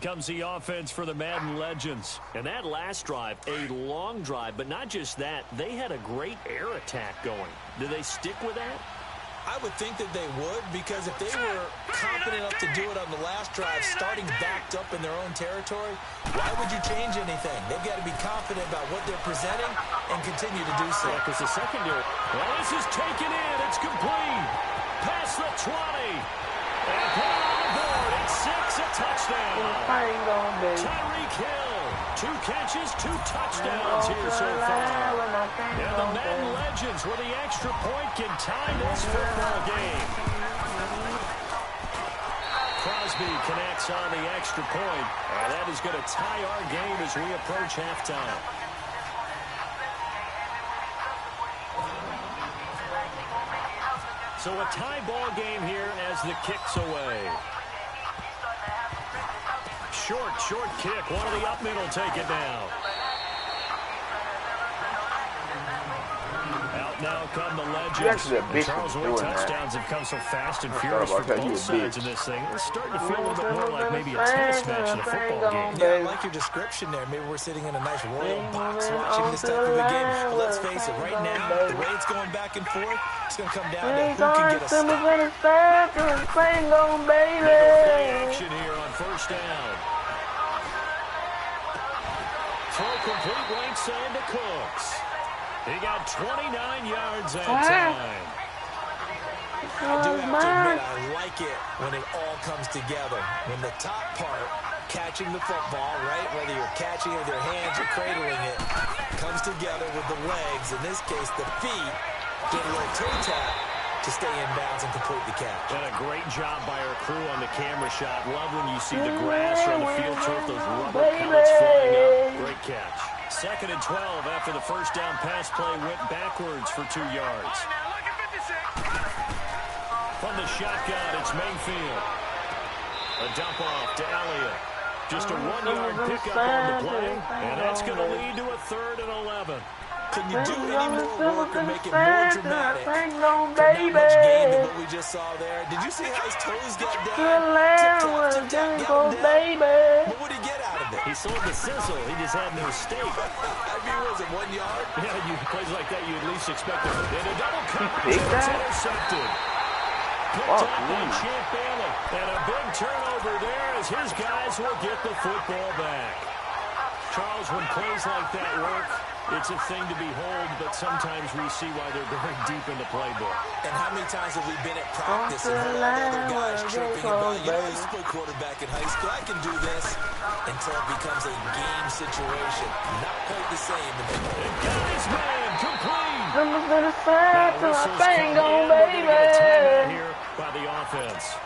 comes the offense for the Madden Legends. And that last drive, a long drive, but not just that. They had a great air attack going. Do they stick with that? I would think that they would, because if they were confident enough to do it on the last drive, starting backed up in their own territory, why would you change anything? They've got to be confident about what they're presenting and continue to do so. Because the secondary, well, this is taken in. It's complete. Past the 20. And put it on the board. It's 6, a touchdown. Tyreek Hill. 2 catches, 2 touchdowns here so far. And the Madden Legends with the extra point can tie this football game. Crosby connects on the extra point. And that is going to tie our game as we approach halftime. So a tie ball game here as the kick's away. Short kick. One of the up middle take it down. Out now come the Legends. Charles Wood touchdowns have come so fast and furious for both sides of this thing. It's starting to feel a little bit more like maybe a tennis match in a football game. Yeah, I like your description there. Maybe we're sitting in a nice royal box watching this type of a game. But let's face it, right now, the way it's going back and forth, it's going to come down to who can get a stop. Action here on first down. Throw complete right side to Cooks. He got 29 yards that time. I do have to admit, I like it when it all comes together. When the top part, catching the football, right, whether you're catching it with your hands or cradling it, comes together with the legs, in this case the feet, get a little toe tap to stay in bounds and complete the catch. And a great job by our crew on the camera shot. Love when you see the grass or on the field turf, those rubber pellets flying up. Great catch. 2nd and 12 after the first down pass play went backwards for 2 yards. From the shotgun, it's Mayfield. A dump off to Elliott. Just a 1-yard pickup on the play, and that's going to lead to a 3rd and 11. Can you do any more work or make it more dramatic? Not much gain than what we just saw there. Did you see how his toes got down? Tip-tap, but what did he get out of it? He sold the sizzle. He just had no steak. I mean, was it 1 yard? Yeah, you plays like that, you at least expect it. And a double coverage, it's intercepted. Picked up by Champ Bailey. And a big turnover there as his guys will get the football back. Charles, when plays like that work, it's a thing to behold, but sometimes we see why they're going deep in the playbook. And how many times have we been at practice and heard other guys chirping about, you know, I used to play quarterback in high school, I can do this, until it becomes a game situation. Not quite the same. And got his man complete. Now, whistles come in. We're going to get a timeout here by the offense.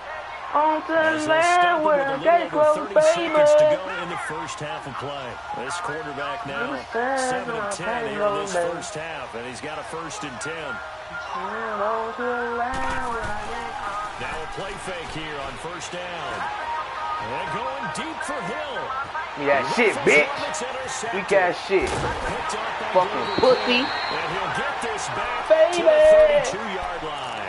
On to the land where they go, 30 seconds to go in the first half of play. This quarterback now 7 of 10 here in this first half, and he's got a 1st and 10. Now a play fake here on first down. And going deep for Hill. We got shit, bitch. We got shit. Fucking pussy. And he'll get this back to the 32-yard line.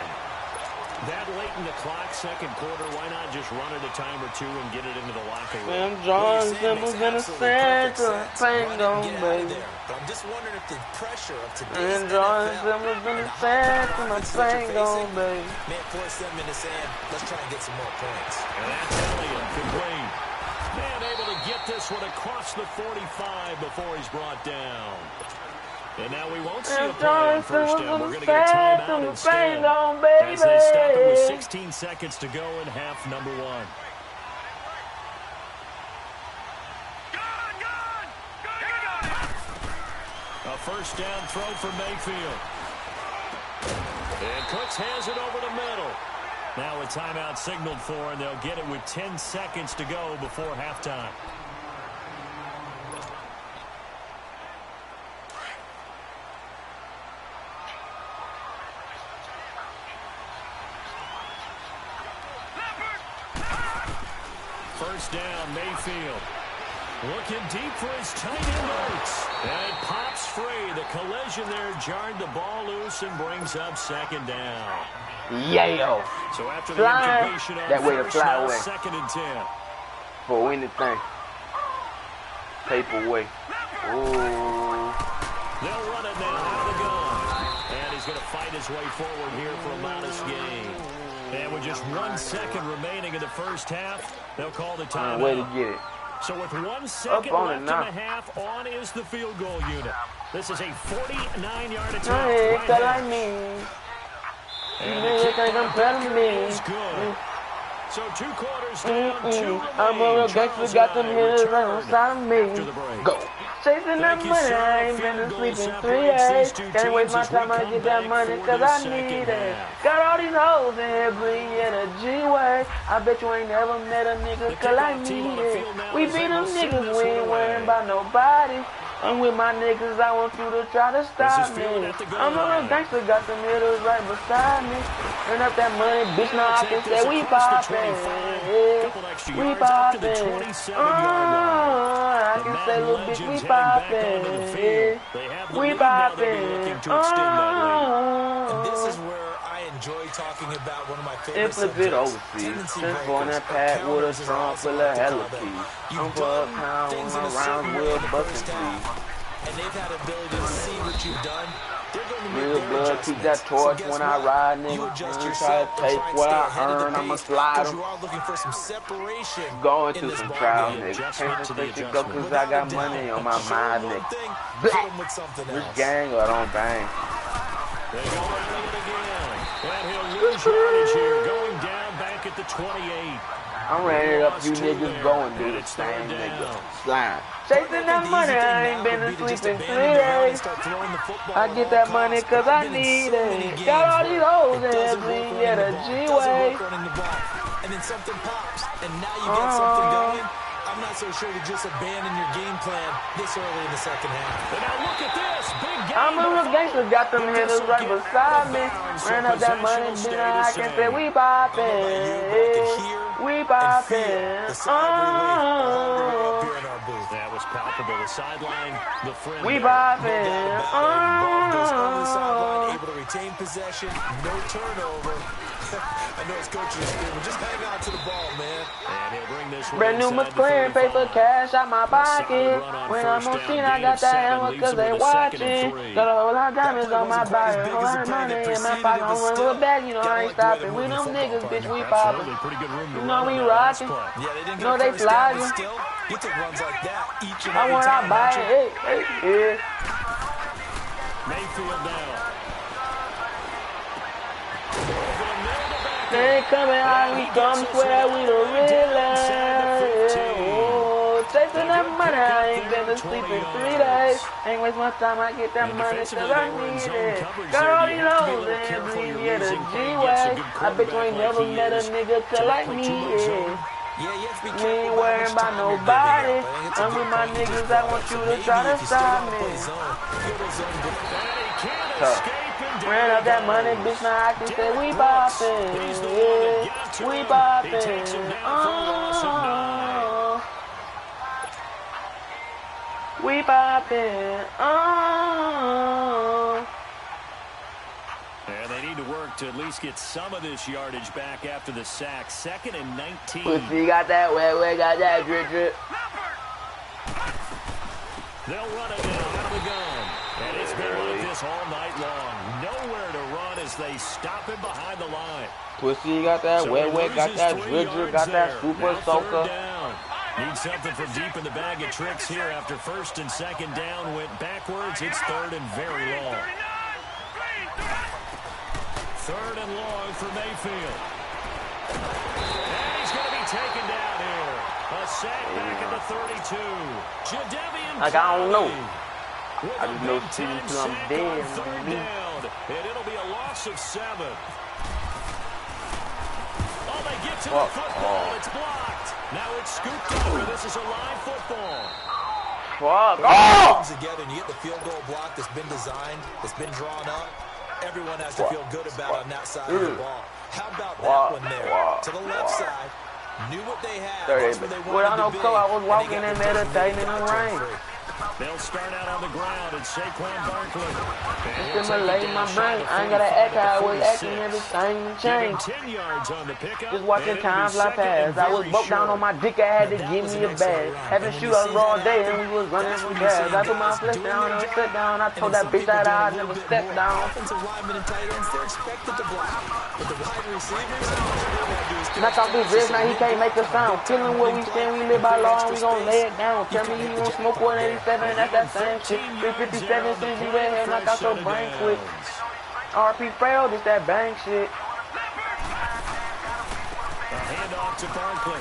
That late in the clock, second quarter, why not just run it a time or two and get it into the locker room? Man, John Simmons in the center, playing on, baby. But I'm just wondering if the pressure of today's and John Simmons in the center, my playing on, baby. Man, force them in the sand. Let's try and get some more points. And that's Elliott, complete. Man, able to get this one across the 45 before he's brought down. And now we won't see a play on first down. We're going to get a timeout instead. As they stop it with 16 seconds to go in half number 1. A first down throw for Mayfield. And Cooks has it over the middle. Now a timeout signaled for, and they'll get it with 10 seconds to go before halftime. First down, Mayfield. Looking deep for his tight end Oates. And it pops free. The collision there jarred the ball loose and brings up second down. Yeah. So after the incompletion on that way to first, fly now away. 2nd and 10. for anything. Paperweight. Ooh. They'll run it now out of the gun. And he's going to fight his way forward here for a modest gain. And with just 1 second remaining in the first half, they'll call the timeout. Way to get it. So with 1 second left in the half, on is the field goal unit. This is a 49-yard attempt. Hey, right like me. And the kick is good. So 2 quarters down, 2 remaining. I'm a real gangster, got them hitters right on side of me. Go. Chasing that money, I ain't been asleep in 3 days. Can't waste my time, I get that money cause I need it. Got all these hoes in here, bleeding in a G-way. I bet you ain't never met a nigga cause I need it. We beat them niggas, we ain't worrying about nobody. I'm with my niggas, I want you to try to stop me. I'm a real gangster, got them hitters right beside me. Turn up that money, bitch, now I can say we poppin'. We poppin'. I can say, little bitch, we poppin'. We poppin'. And this is where I enjoy talking about one of my favorite subjects. It overseas. Since born that pad with a trunk full of hella keys. I'm for a pound on my round with a bucket seed. And they've had the ability to see what you've done. Real blood, keep that torch when I ride, nigga. Try to take what I earn, I'ma slide them. Going through some trials, nigga. Can't just let you go cause I got money on my mind, nigga. Black. This gang or don't bang. They go rally it again. And he'll lose yardage here, going down back at the 28. I ran it up, you niggas going do the same, nigga. Slime. Chasing that money, I ain't been asleep in 3 days. I get that money cause I need it. Got all these hoes in here, bleeding, yeah, the G-way. And then something pops, and now you get something going. I'm not so sure to just abandon your game plan this early in the second half. But now look at this, big game. I'm a real gangster, got them hitters right beside me. Ran up that money, bitch, I can say we poppin'. We poppin'. That was palpable. The sideline, the friend. We poppin'. Able to retain possession, no turnover. I know his coach is screaming, just hang on to the ball, man. And he'll bring this brand new McLaren, paper cash out my pocket. When I'm on scene, I got that hammer cause they watching. Got a whole lot of diamonds on my body, a whole lot of money in my pocket. I'm running with a bag, you know I ain't stopping. We them niggas, bitch, we poppin'. You know we rockin'. You know they sliding. You take runs like that each and I want to buy it. Hey. Mayfield down. They ain't coming out, we come swear we the realest. Oh, chasing that money, I ain't been asleep in 3 days. Ain't waste my time, I get that money cause I need it. Got all these hoes in here, bleeding, yeah, the G-way. I bet you ain't never met a nigga cause like me, yeah. We ain't worrying about nobody. I'm with my niggas, I want you to try to stop me. Ran up that money, bitch, now I can say we poppin'. Yeah, we poppin'. We poppin'. And they need to work to at least get some of this yardage back after the sack. 2nd and 19. Pussy got that wet, got that drip. They'll run it now out of the gun. And it's been like this all night long. Nowhere to run as they stop him behind the line. Pussy got that wet, got that drip, got that super soaker. Need something from deep in the bag of tricks here after 1st and 2nd down went backwards. It's 3rd and very long. 3rd and long for Mayfield. And he's going to be taken down here. A sack back at the 32. Jadeveon like, I don't know. I just know till I'm dead. And it'll be a loss of 7. Oh, they get to the football. It's blocked. Now it's scooped up. This is a live football. Fuck. Comes together and you get the field goal block that's been designed, that's been drawn up. Everyone has to feel good about on that side of the ball. How about that one there? To the left side. Knew what they had. That's what they wanted to be. I was walking and meditating in the rain. They'll start out on the ground, and Saquon Barkley. Stimulate my brain. I ain't gotta act how I was acting, everything changed. 10 yards on the pickup. Just watching time fly past. I was broke down on my dick, I had to give me a bag. Having shoot us raw day, and we was running from gas. I put my flesh down and sit down. I told that bitch that I'd never step down. Offensive linemen and tight ends, they're expected to block. But the wide receivers, knock off his wrist, now he can't make a sound. Killing what we stand, we live by law, and we gon' lay it down. Tell me you gon' smoke 187, that's that same shit. 357, since you red hair, knock out your brain quick. RP failed, it's that bang shit. Handoff to Barkley.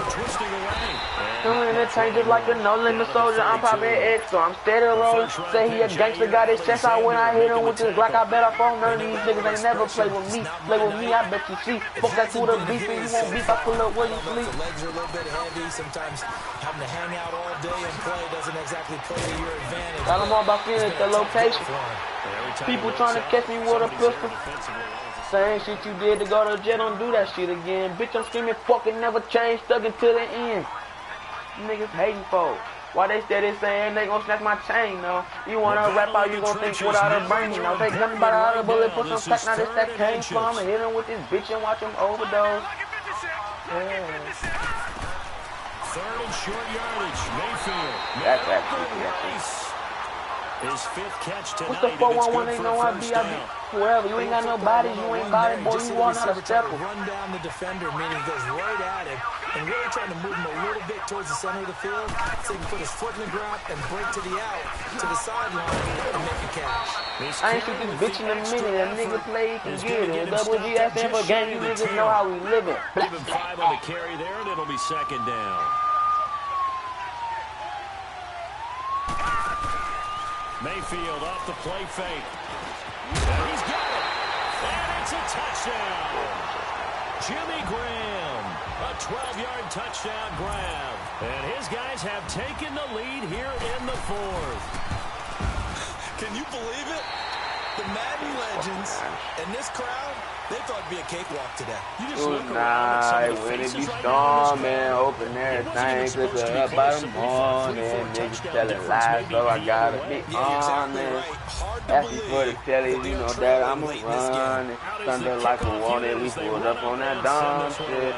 Twisting away. Doing it changes like a no-limit soldier. I'm popping X, so I'm steady rolling. Say he a gangster, got his chest out when I hit him with this Glock. I bet I phone none of these niggas ain't never play with me. Play with me, I bet you see. Fuck that to the beef, and you won't beef. I pull up where you sleep. The legs are a little bit heavy. Sometimes having to hang out all day and play doesn't exactly play to your advantage. Got them all about feeling the location. People trying to catch me with a pistol. Same shit you did to go to jail, don't do that shit again. Bitch, I'm screaming, fucking never change, stuck until the end. Niggas hating for. Why they steady saying they gon' snatch my chain, though? You wanna rap out, you gon' think without a brain. Now take nothing but out of bullet, put some tack, now this that came from. And hit him with this bitch and watch him overdose. Yeah. Third and short yardage. Mayfield. That's actually his fifth catch tonight. What's the 4-1-1? They know I be whoever. You ain't got no body, you ain't body, boy. You want out of step. Run down the defender, meaning he goes right at him and really trying to move him a little bit towards the center of the field so he can put his foot in the ground and break to the out, to the sideline, and make a catch. I ain't shoot this bitch in a minute. A nigga play, he can get it. Double G, I stand for game. You niggas know how we living. Give him 5 on the carry there, and it'll be second down. Mayfield off the play fake. And he's got it. And it's a touchdown. Jimmy Graham. A 12-yard touchdown grab. And his guys have taken the lead here in the fourth. Can you believe it? The Madden legends and this crowd, they thought it'd be a cakewalk today. You just look around at some of the faces right now. Man, open everything, click it up by the morning. Niggas telling lies, so I gotta be honest. Asking for the telly, you know that I'm a run. Thunder like a warning, we pulled up on that dumb shit.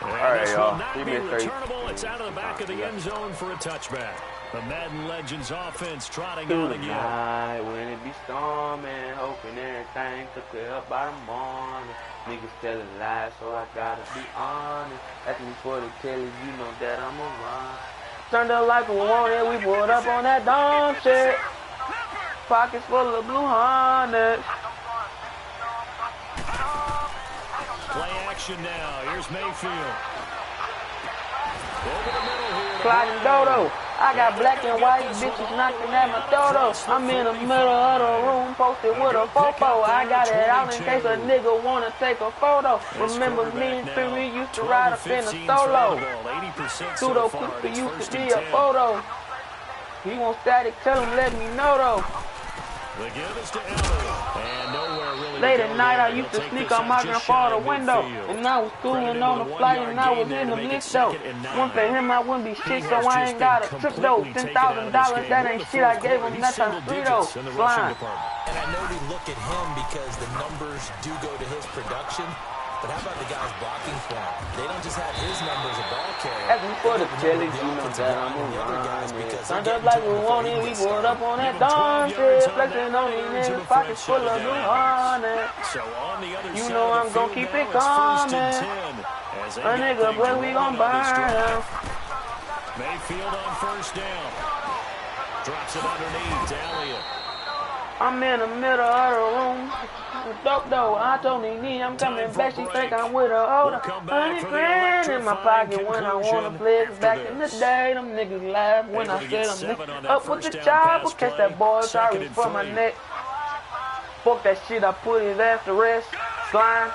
Alright, y'all. 3 minutes 30. It's out of the back of the end zone for a touchback. The Madden Legends offense trotting on again. When it be storming, hoping everything took it up by the morning. Niggas telling lies, so I gotta be honest. Asking me for the telly, you know that I'm a run. Turned up like a warning, we pulled up on that dumb shit. Pockets full of blue hundreds. Play action now. Here's Mayfield. Over the middle here. Clyde and Dodo. I got black and white bitches knocking at my dodo. I'm in the middle of the room posted with a photo. I got it out in case a nigga wanna take a photo. Remember me and Fury used to ride up in a solo. Pseudo Cooper used to be a photo. He want static, tell him let me know though. The give is to Elliott. And nowhere really. Late at night I used to sneak on my grandfather's window. And I was cooling on the flight and I was in the blitz though. One for him I wouldn't be shit, so I ain't got a trip though. $10,000, that ain't shit, I gave him that times 3 though. Slime. And I know we look at him because the numbers do go to his production. But how about the guys blocking for him? They don't just have his numbers of ball carrier. As we for the telly, you know that I'm a run. Turned up like we want it, we pulled up on that dumb shit. Flexing on these niggas, pockets full of blue honey. You know I'm gon' keep it coming. A nigga play, we gon' burn him. Mayfield on first down. Drops it underneath to Elliott. I'm in the middle of the room. Dope though, I told Nene I'm coming back. She think I'm with her older. 100 grand in my pocket when I wanna play. Back in the day, them niggas laugh when I said I'm up with the chopper. Catch that boy, sorry for my neck. Fuck that shit, I put his ass to rest. Slime.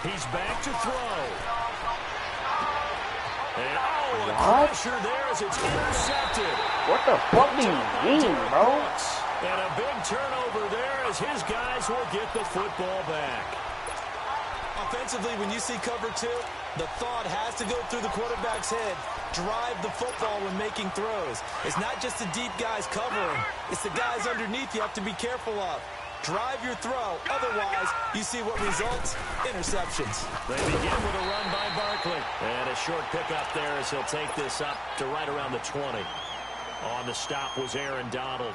He's back to throw. And what? Pressure there as it's intercepted. What the fuck do you mean, bro? And a big turnover there as his guys will get the football back. Offensively, when you see cover two, the thought has to go through the quarterback's head. Drive the football when making throws. It's not just the deep guys covering. It's the guys underneath you have to be careful of. Drive your throw. Otherwise, you see what results? Interceptions. They begin with a run by Barkley. And a short pickup there as he'll take this up to right around the 20. On the stop was Aaron Donald.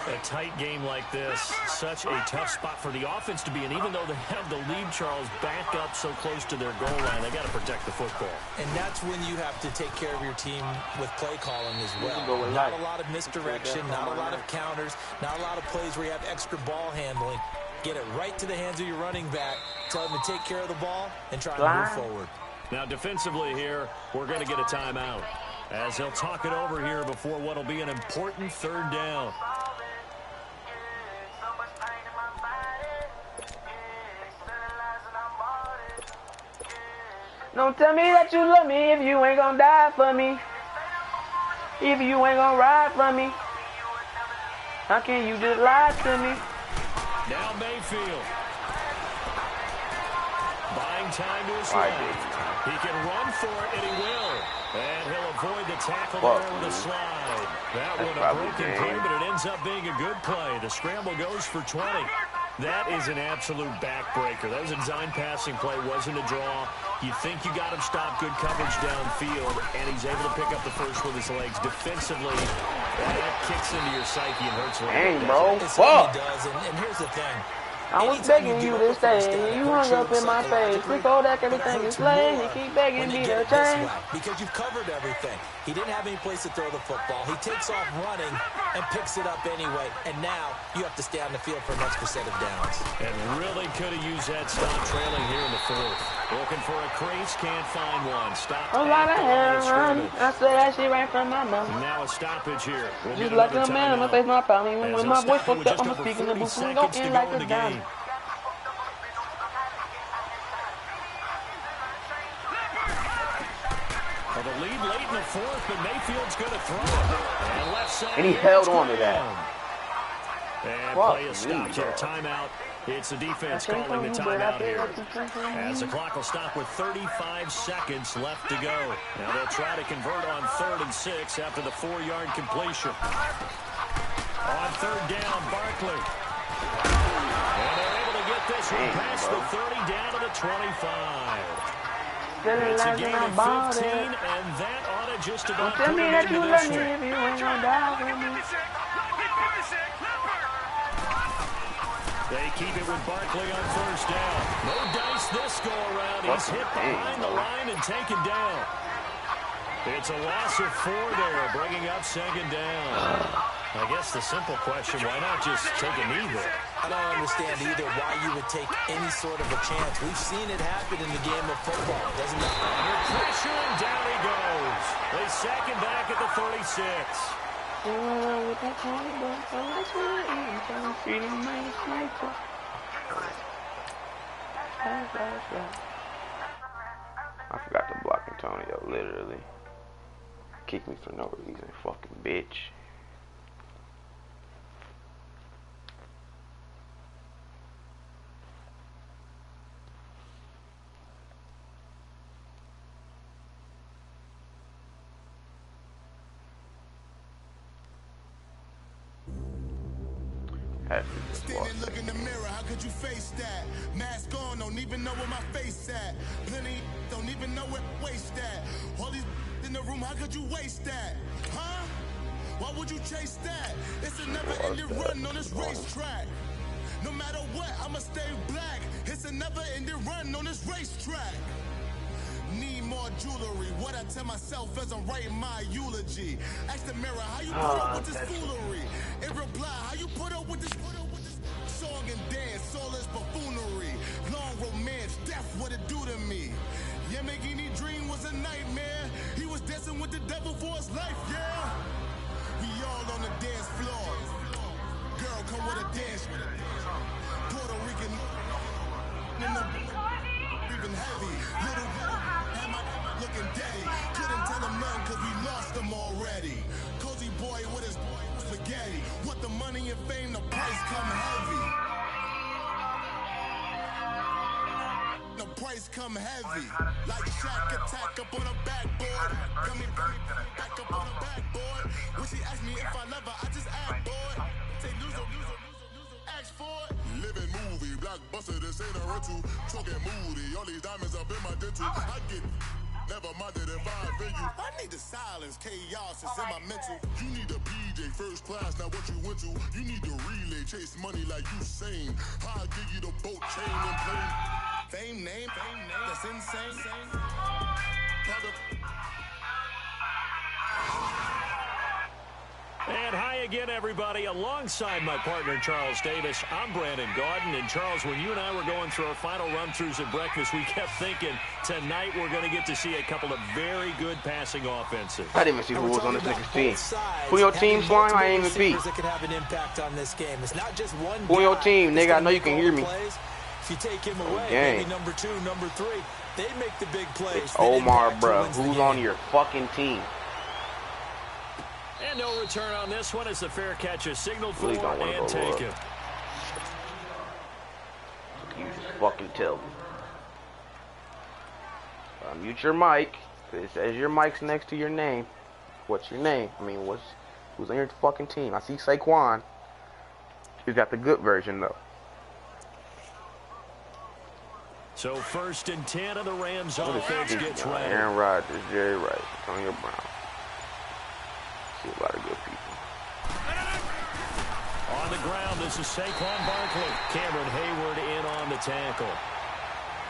A tight game like this, such a tough spot for the offense to be in. Even though they have the lead, Charles, back up so close to their goal line, they got to protect the football. And that's when you have to take care of your team with play calling as well. Not a lot of misdirection, not a lot of counters, not a lot of plays where you have extra ball handling. Get it right to the hands of your running back, tell him to take care of the ball, and try to move forward. Now, defensively here, we're going to get a timeout, as he'll talk it over here before what will be an important third down. Don't tell me that you love me if you ain't gonna die for me. If you ain't gonna ride for me. How can you just lie to me? Now Mayfield. Buying time to his left. He can run for it, and he will. And he'll avoid the tackle there with a slide. That one a broken play, but it ends up being a good play. The scramble goes for 20. That is an absolute backbreaker. That was a design passing play, wasn't a draw. You think you got him stopped, good coverage downfield, and he's able to pick up the first with his legs. Defensively, that kicks into your psyche and hurts a little bit. Dang, bro. It certainly does, and here's the thing. I was begging you to stay, and you hung up in my face. Before that, everything is lame. You keep begging me to change. Because you've covered everything. He didn't have any place to throw the football. He takes off running and picks it up anyway. And now you have to stay on the field for an extra set of downs. And really could have used that stop trailing here in the fourth. Looking for a crease, can't find one. Stop. A lot of hair run. I said that shit right from my mouth. Now a stoppage here. Just like a man, I'm gonna face my problem. Even when my voice fucked up, I'm gonna speak in the booth. We gon' end like a dime. Well, the lead late in the fourth, but Mayfield's going to throw it. And left side. And he held on to that. And play a stop here. Timeout. It's the defense calling the timeout here. As the clock will stop with 35 seconds left to go. Now they'll try to convert on 3rd and 6 after the 4-yard completion. On 3rd down, Barkley. And they're able to get this one past the 30 down to the 25. It's a gain of 15, and that ought to just about tell me that you love me if you ain't gonna die for me. They keep it with Barkley on 1st down. No dice this go around. He's hit behind the line and taken down. It's a loss of 4 there, bringing up 2nd down. I guess the simple question, why not just take a knee there? I don't understand either why you would take any sort of a chance. We've seen it happen in the game of football, doesn't it? Under pressure, and down he goes. They sack him back at the 36. I forgot to block Antonio, literally. Kick me for no reason, fucking bitch. Standing, look in the mirror, how could you face that? Mask on, don't even know where my face at. Plenty, don't even know where waste at. All these in the room, how could you waste that? Huh? Why would you chase that? It's a never-ending run on this racetrack. No matter what, I'ma stay black. It's a never-ending run on this racetrack. Need more jewelry. What I tell myself as I'm writing my eulogy. Ask the mirror, how you put up with this foolery? In reply, how you put up with this song and dance, soulless buffoonery. Long romance, death, what it do to me? Yamagini dream was a nightmare. He was dancing with the devil for his life, yeah. We all on the dance floor. Girl, come with a dance. Puerto Rican, even heavy. Little looking daddy. Couldn't tell him nothing cause we lost him already. Cozy boy with his spaghetti. What the money and fame, the price come heavy. The price come heavy. Like Shaq attack up on a backboard. Coming back up on a backboard. When she asked me if I love her, I just act bored. Say loser, ask for it. Living movie, blockbuster, this ain't a rental. Trucking moody, all these diamonds up in my dental. I get never minded if I offend you. I need the silence, chaos is in my mental. You need a PJ, first class, not what you went to. You need to relay, chase money like you sane. How I give you the boat, chain, and plane. Fame name, that's insane. And hi again, everybody. Alongside my partner, Charles Davis, I'm Brandon Gaudin. And, Charles, when you and I were going through our final run-throughs at breakfast, we kept thinking tonight we're going to get to see a couple of very good passing offenses. I didn't even see who was on this nigga's team. Who your team, Slime? I ain't even see. That could have an impact on this game. It's not just one who your team, nigga? I know you can hear me. If you take him away, maybe number 2, number 3, they make the big plays. It's Omar, bro. Who's on your fucking team? And no return on this one as the fair catch is signaled for and taken. You fucking tell me. Mute your mic. It says your mic's next to your name. What's your name? I mean, who's on your fucking team? I see Saquon. He's got the good version, though. So 1st and 10 of the Rams offense gets ready. Aaron Rodgers, Jerry Rice, Antonio Brown. See a lot of good people. On the ground, this is Saquon Barkley. Cameron Hayward in on the tackle.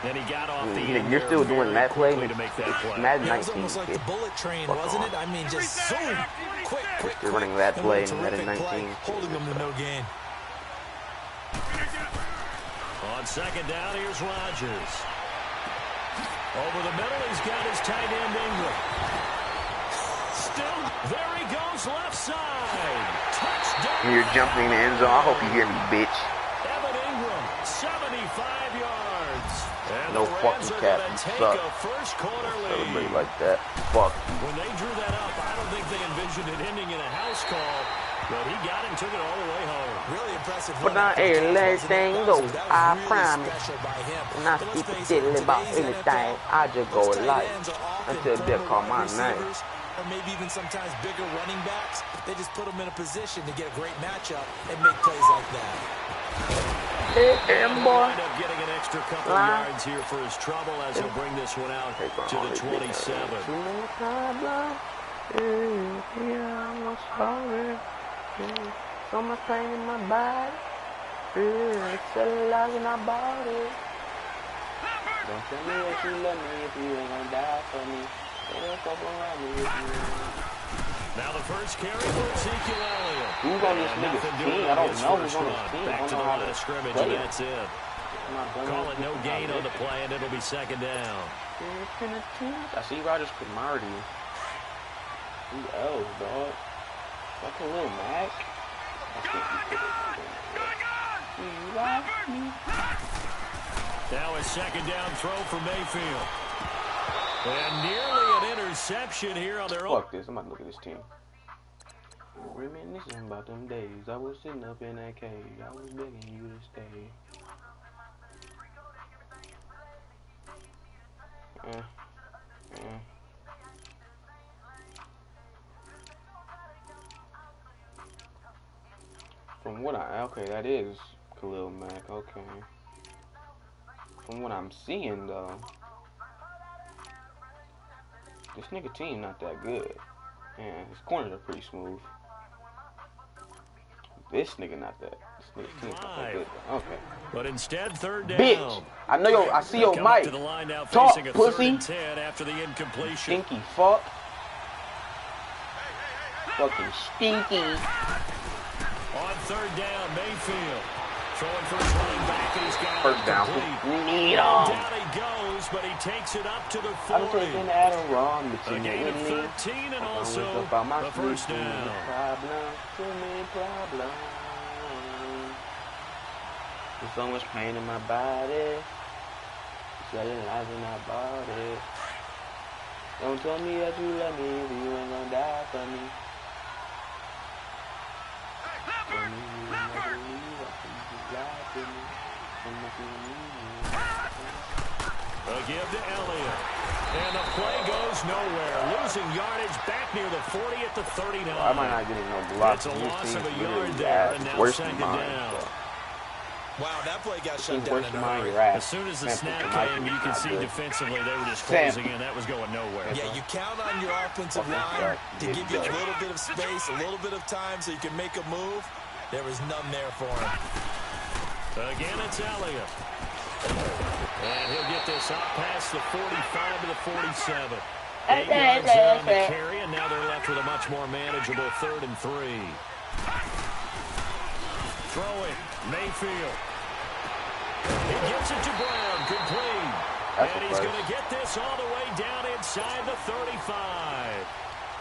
And he got off the end. You're still doing that play? To make that play. Madden 19. It was almost like the bullet train, wasn't it? I mean, just zoom. Quick. You're running that play in Madden 19. Holding them to no gain. On 2nd down, here's Rodgers. Over the middle, he's got his tight end Ingram. Still, there he goes, left side. Touchdown. You're jumping in the end zone. I hope you hear me, bitch. Evan Ingram, 75 yards. And no fucking cap. You suck. Everybody like that. Fuck. When they drew that up, I don't think they envisioned it ending in a house call. But he got him, took it all the way home. Really impressive. But now everything goes, I promise. And I speak particularly about anything. I just go light until they call my name. Or maybe even sometimes bigger running backs. They just put them in a position to get a great matchup and make plays like that. Hey, boy. End up getting an extra couple yards here for his trouble as he'll bring this one out to the 27. So much pain in my body. Cellulite in my body. Don't tell me that you love me if you ain't gonna die for me. Don't fuck around me if you ain't. Now the first carry for Ezekiel Elliott. Who's on this nigga's team? I don't know who's on his team. Back to the line of scrimmage, and that's it. Call it no gain on the play, and it'll be 2nd down. I see Rodgers Cromartie. Who else, dog? Fucking Lil Mac. Now a 2nd down throw for Mayfield. And nearly an interception here on their own. Fuck this, I'm about to look at this team. Reminiscing about them days. I was sitting up in that cage. I was begging you to stay. From what okay, that is Khalil Mack, okay. From what I'm seeing, though, this nigga team not that good. And his corners are pretty smooth. This nigga not that. This nigga team's not that good. Okay. But instead, 3rd down. Bitch! I know I see your mic. Talk, pussy. After the incompletion. Stinky fuck. Fucking stinky. On 3rd down, Mayfield. Throwing for his running back, and he's got 1st down. Down he goes, but he takes it up to the 40. I'm taking Adderall, but a gain of 13 and also the 1st down. There's so much pain in my body. Cellulite in my body. Don't tell me that you love me if you ain't gonna die for me. A give to Elliott. And the play goes nowhere. Losing yardage back near the 40 at the 39. Well, I might not get no blocks. It's a loss of a yard there, and now second down. Wow, that play got shut down in a hurry. As soon as the snap came, you can see defensively they were just closing in. That was going nowhere. Yeah, you count on your offensive line to give you a little bit of space, a little bit of time so you can make a move. There was none there for him. Again, it's Elliott. And he'll get this out past the 45 to the 47. 8 yards there on the carry, and now they're left with a much more manageable 3rd and 3. Throw it, Mayfield. He gives it to Brown, complete. And he's going to get this all the way down inside the 35.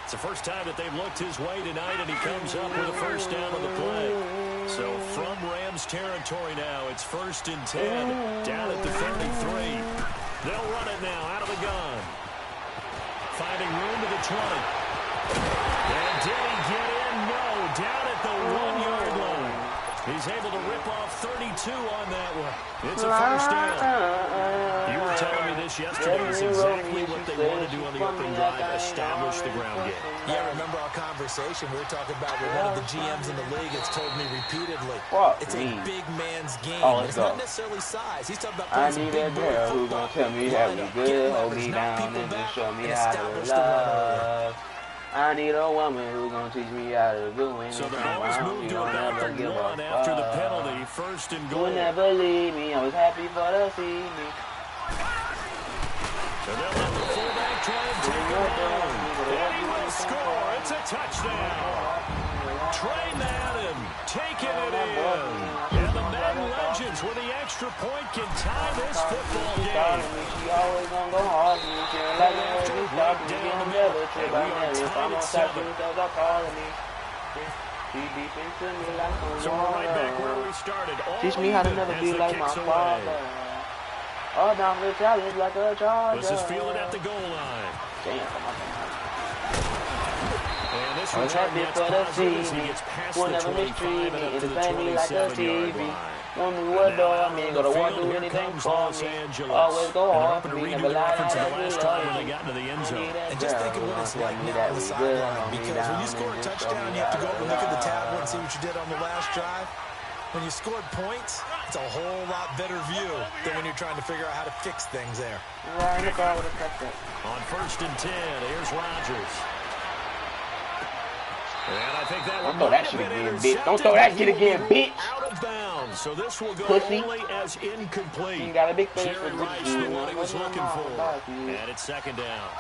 It's the first time that they've looked his way tonight, and he comes up with a first down on the play. So from Rams territory now, it's 1st and 10, down at the 33. They'll run it now out of the gun. Finding room to the 20. And did he get in? No, down at the 1-yard line. He's able to rip off 32 on that one. It's a first down. You were telling me this yesterday. It's exactly what they want to do on the opening drive, establish the ground game. Yeah, remember our conversation? We were talking about what one of the GMs in the league has told me repeatedly. It's a big man's game. It's not necessarily size. He's talking about playing some big boy football. Who's going to tell me how to be good, hold me down, and just show me how to love. I need a woman who's going to teach me how to do anything. So the ball is moved to about the 1 after the penalty. 1st and goal. You'll never leave me. I was happy for to see me. So they'll let the fullback try and take it down. And he will score. It's a touchdown. Trey Madden taking it in. And the Madden Legends with the extra point can tie this football game. She always gonna go hard for me. She ain't like me when you start to get on the other trip. I never, if I'm on top, she start calling me. She deep into me like a So we're right back where we started. Teach me how to never be like my father. Oh, down the challenge like a charger. This is fielded at the goal line. Damn, come on. And this I was happy for the TV. Will never mistreat me. Entertain me like a TV. Want me what door? I mean, gonna want to do anything for me. Always go hard for me. Never lie like a last time when they got into the end zone. And just think of what it's like now on the sideline. Because when you score a touchdown, you have to go over and look at the tablet and see what you did on the last drive. When you scored points, it's a whole lot better view than when you're trying to figure out how to fix things there. On 1st and 10, here's Rodgers. And I think that Don't throw that shit again, bitch. Don't throw that shit again, bitch. Out of bounds. So this will go Pussy. only as incomplete. You got a big face Jerry Rice, the one he was looking for. And it's 2nd down.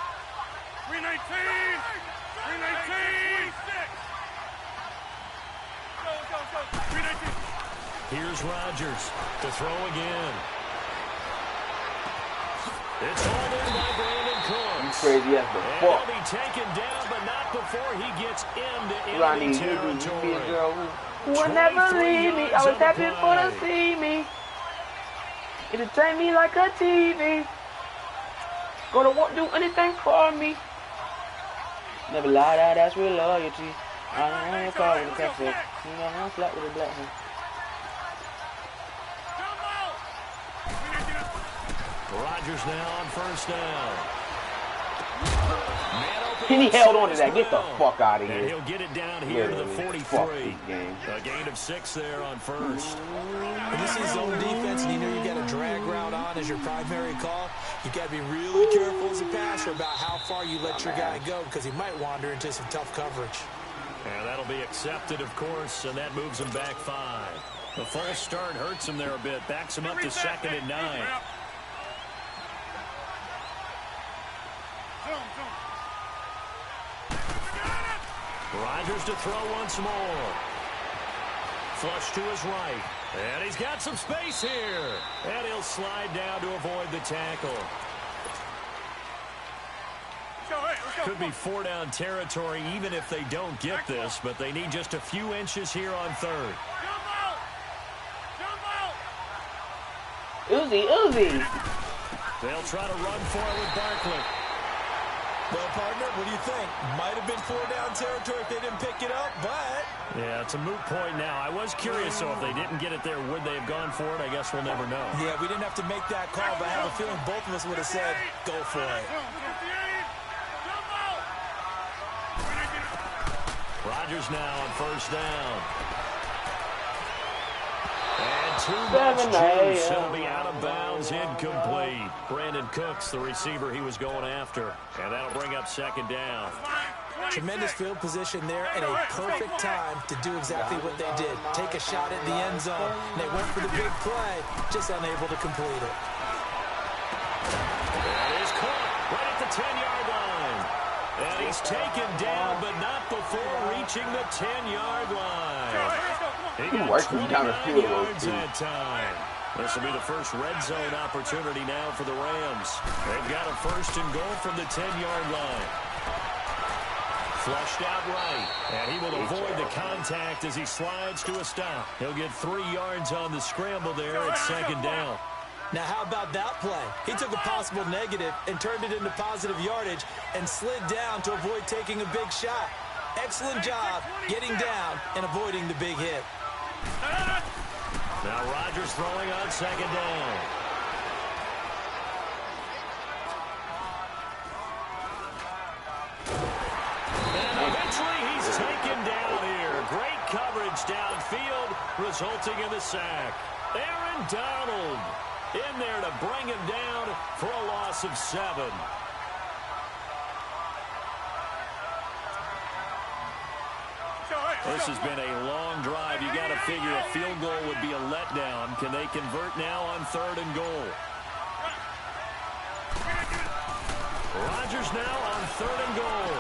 319! 319! Go. 319! Here's Rodgers to throw again. It's hauled in by Brandon Cooks. You crazy as the and fuck. he'll be taken down, but not before he gets into enemy territory. Will never leave me. I was happy for to see me. Entertain me like a TV. Gonna won't do anything for me. Never lie, that's real loyalty. I ain't calling the captain. You know, I'm flat with a black one. Rodgers now on 1st down. He held on to that. Get the fuck out of here. And he'll get it down here to the 43. A gain of 6 there on 1st. When you see zone defense and you know you've got a drag route on as your primary call, you've got to be really careful as a passer about how far you let your guy go because he might wander into some tough coverage. And that'll be accepted, of course, and that moves him back 5. The false start hurts him there a bit. Backs him up to 2nd and 9. Rodgers to throw once more. Flush to his right. And he's got some space here. And he'll slide down to avoid the tackle. Could be 4-down territory even if they don't get this, but they need just a few inches here on 3rd. Uzi. They'll try to run for it with Barkley. Well, partner, what do you think? Might have been 4-down territory if they didn't pick it up, but... Yeah, it's a moot point now. I was curious, so if they didn't get it there, would they have gone for it? I guess we'll never know. Yeah, we didn't have to make that call, but I have a feeling both of us would have said, go for it. Rodgers now on first down. And too much juice. He'll be out of bounds, incomplete. Brandon Cooks, the receiver he was going after. And that'll bring up second down. Tremendous field position there and a perfect time to do exactly what they did. Take a shot at the end zone. And they went for the big play, just unable to complete it. That is caught right at the 10-yard line. And he's taken down, but not before reaching the 10-yard line. He got 29 yards that time. This will be the first red zone opportunity now for the Rams. They've got a first and goal from the 10-yard line. Flushed out right, and he will avoid the contact as he slides to a stop. He'll get 3 yards on the scramble there at second down. Now, how about that play? He took a possible negative and turned it into positive yardage and slid down to avoid taking a big shot. Excellent job getting down and avoiding the big hit. Now Rodgers throwing on second down. And eventually he's taken down here. Great coverage downfield, resulting in the sack. Aaron Donald in there to bring him down for a loss of 7. This has been a long drive. You got to figure a field goal would be a letdown. Can they convert now on 3rd and goal? Rodgers now on 3rd and goal.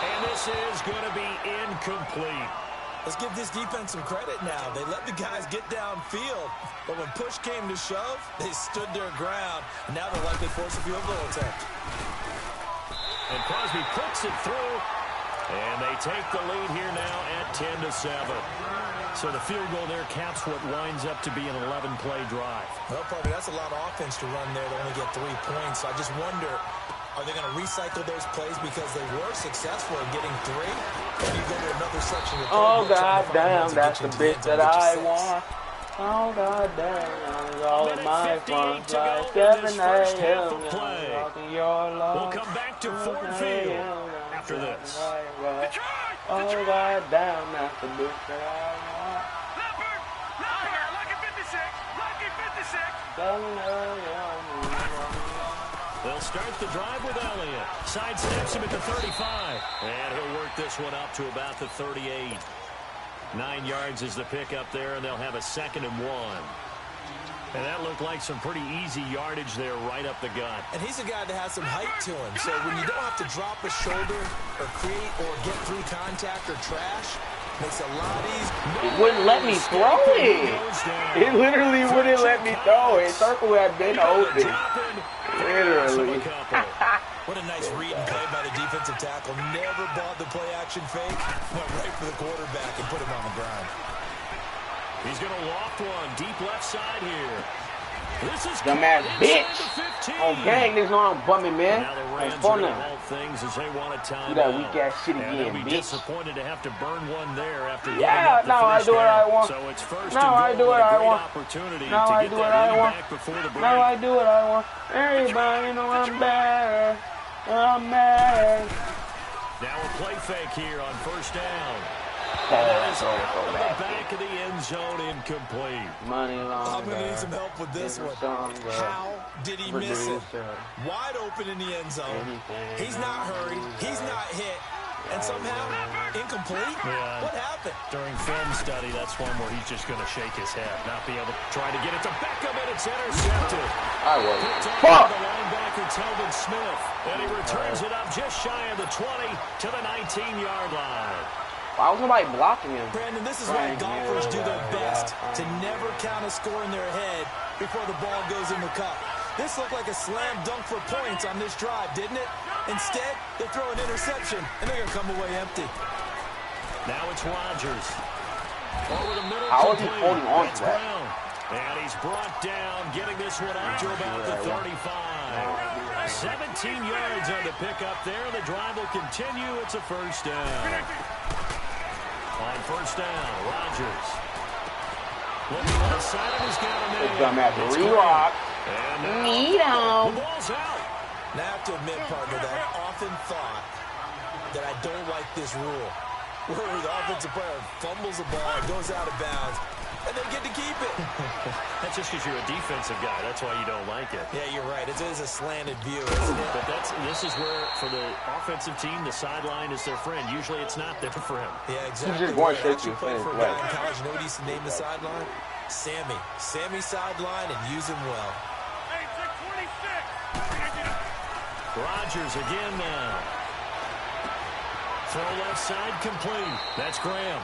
And this is going to be incomplete. Let's give this defense some credit now. They let the guys get downfield. But when push came to shove, they stood their ground. And now they'll likely force a field goal attempt. And Crosby puts it through. And they take the lead here now at 10-7. So the field goal there caps what winds up to be an 11-play drive. Well, probably that's a lot of offense to run there to only get 3 points. So I just wonder, are they going to recycle those plays because they were successful in getting 3? Or do you go to another section of the oh, God damn, that's the bit that I want. Oh, God damn, it's all in my fun. Like 7 a.m. We'll come back to Ford Field after this. Oh, God damn, that's the bit that I want. They'll start the drive with Elliott. Sidesteps him at the 35. And he'll work this one up to about the 38. 9 yards is the pickup there, and they'll have a 2nd and 1. And that looked like some pretty easy yardage there right up the gut. And he's a guy that has some height to him. So when you don't have to drop a shoulder or create or get through contact or trash, makes it a lot easier. It wouldn't let me throw it. It literally wouldn't let me throw it. Circle had been open. Literally. What a nice read and play by the defensive tackle. Never bought the play-action fake. Went right for the quarterback and put him on the ground. He's going to loft one deep left side here. This is dumbass bitch. Oh, gang, this one I'm bumming, man. Now the Rams are going to hold things as they want a timeout. Do that weak-ass shit again, they'll be bitch. disappointed to have to burn one there after yeah, now I do what I want. So it's first now I do what I want. Now I do what I want. Now I do what I want. Everybody know I'm bad. I'm mad. Now a play fake here on first down. That's out of the back of the end zone, incomplete. Money long. I'm going to need some help with this one. How did he miss it? Wide open in the end zone. He's not hurried. He's not hit. And somehow, incomplete? Yeah. What happened? During film study, that's one where he's just going to shake his head, not be able to try to get it to Beckham, and it's intercepted. I was. Fuck! The linebacker, Telvin Smith, and he returns it up just shy of the 20 to the 19-yard line. Why was nobody blocking him? Brandon, this is why golfers do their best to never count a score in their head before the ball goes in the cup. This looked like a slam dunk for points on this drive, didn't it? Instead, they throw an interception, and they're going to come away empty. Now it's Rodgers. Over the middle. How is he holding on to that? And he's brought down, getting this one up to about the 35. 17 yards on the pickup there. The drive will continue. It's a first down. On first down, Rodgers. Looking outside of his gun. Re-rock. Need him. The ball's out. Now, I have to admit, partner, that I often thought that I don't like this rule. Where the offensive player fumbles the ball, goes out of bounds, and they get to keep it. That's just because you're a defensive guy. That's why you don't like it. Yeah, you're right. It is a slanted view, isn't it? But this is where, for the offensive team, the sideline is their friend. Usually it's not there for him. Yeah, exactly. He's just going straight to played for a guy in college. You know what he used to name the sideline? Sammy. Sammy sideline, and use him well. Hey, 26. Rodgers again now. Throw left side complete. That's Graham.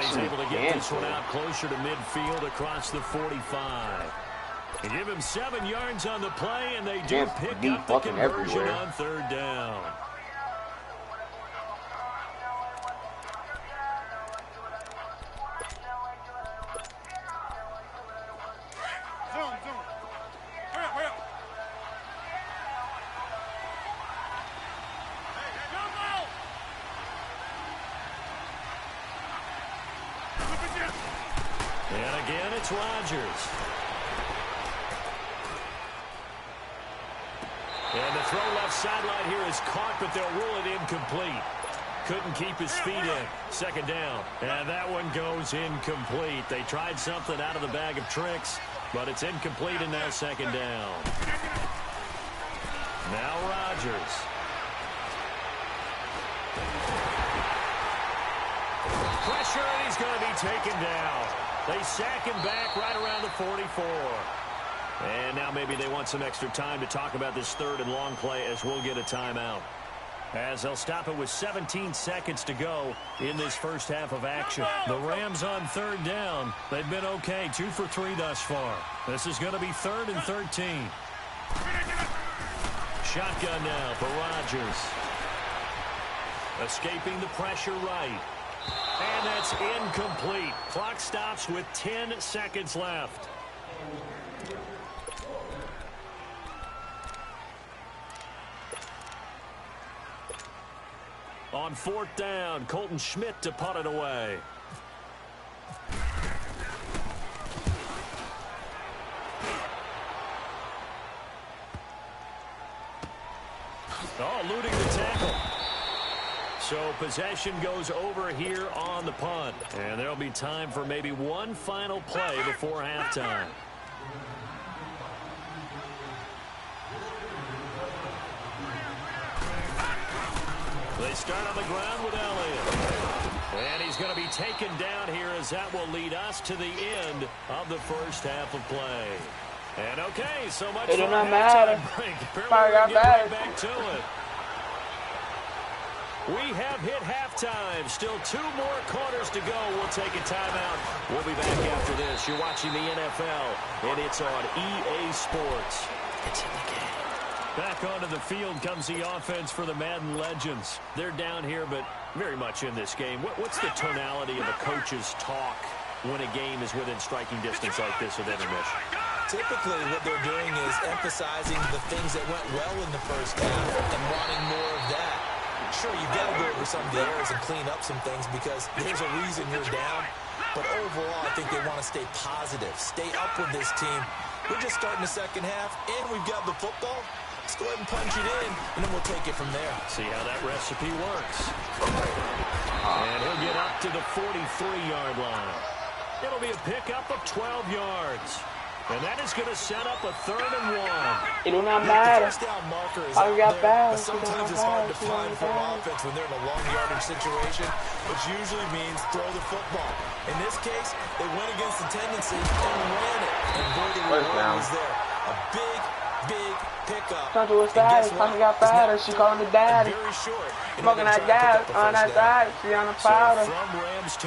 He's able to get this one out closer to midfield across the 45. They give him 7 yards on the play, and they do pick up the conversion on third down. And again, it's Rodgers. And the throw left sideline here is caught, but they'll rule it incomplete. Couldn't keep his feet in. Second down. And that one goes incomplete. They tried something out of the bag of tricks, but it's incomplete, and now second down. Now Rodgers. Pressure, and he's going to be taken down. They sack him back right around the 44. And now maybe they want some extra time to talk about this third and long play, as we'll get a timeout. As they'll stop it with 17 seconds to go in this first half of action. The Rams on third down. They've been okay, 2 for 3 thus far. This is going to be 3rd and 13. Shotgun now for Rodgers. Escaping the pressure right. And that's incomplete. Clock stops with 10 seconds left. On fourth down, Colton Schmidt to punt it away. Oh, eluding the tackle. So possession goes over here on the punt. And there'll be time for maybe one final play before halftime. They start on the ground with Elliott. And he's going to be taken down here, as that will lead us to the end of the first half of play. And okay, so much for a halftime break. Apparently we're getting right back to it. We have hit halftime. Still 2 more quarters to go. We'll take a timeout. We'll be back after this. You're watching the NFL, and it's on EA Sports. It's in the game. Back onto the field comes the offense for the Madden Legends. They're down here, but very much in this game. What's the tonality of a coach's talk when a game is within striking distance like this with intermission? Typically, what they're doing is emphasizing the things that went well in the first half and wanting more of that. Sure, you've got to go over some of the errors and clean up some things because there's a reason you're down. But overall, I think they want to stay positive, stay up with this team. We're just starting the second half, and we've got the football. Let's go ahead and punch it in, and then we'll take it from there. See how that recipe works. And he'll get up to the 43-yard line. It'll be a pickup of 12 yards. And that is going to set up a 3rd and 1. It will not matter. The first down marker is I got there, fast. but sometimes it's hard to find for offense when they're in a long yardage situation, which usually means throw the football. In this case, they went against the tendency and ran it. And boy, the reward was there. A big pickup. Something was daddy. Something got fatter. She calling me daddy. Smoking that gas on that side. She on the powder.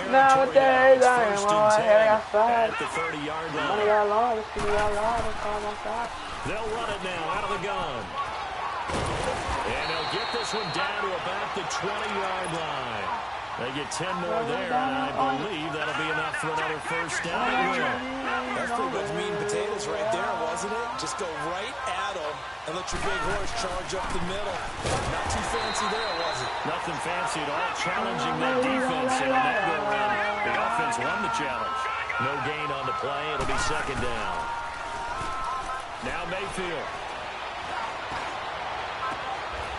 Nowadays, I am all I had outside. At the 30-yard line. Money got long. Let's get it out loud. Let's call my side. They'll run it now out of the gun. And they'll get this one down to about the 20-yard line. They get 10 more there, and I believe that'll be enough for another first down. That's pretty much meat and potatoes right there, wasn't isn't it? Just go right at them and let your big horse charge up the middle. Not too fancy there, was it? Nothing fancy at all. Challenging that defense, and that go around. The offense won the challenge. No gain on the play. It'll be second down. Now Mayfield.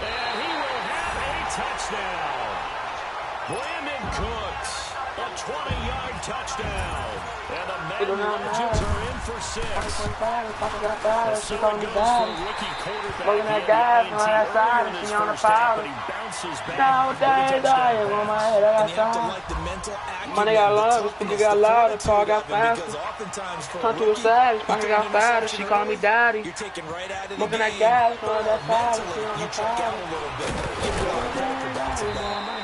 And he will have a touchdown. Brandon Cooks. A 20-yard touchdown. And the Man Legends are in for 6. So it goes for rookie quarterback. Looking at guys on that side, and she on the foul. But he bounces back. No, they dying on my head. I got time. Money got loud. This got loud. The car got faster. Come to the side. This fucking got faster. She called me daddy. Looking at guys on that side, and she on the foul.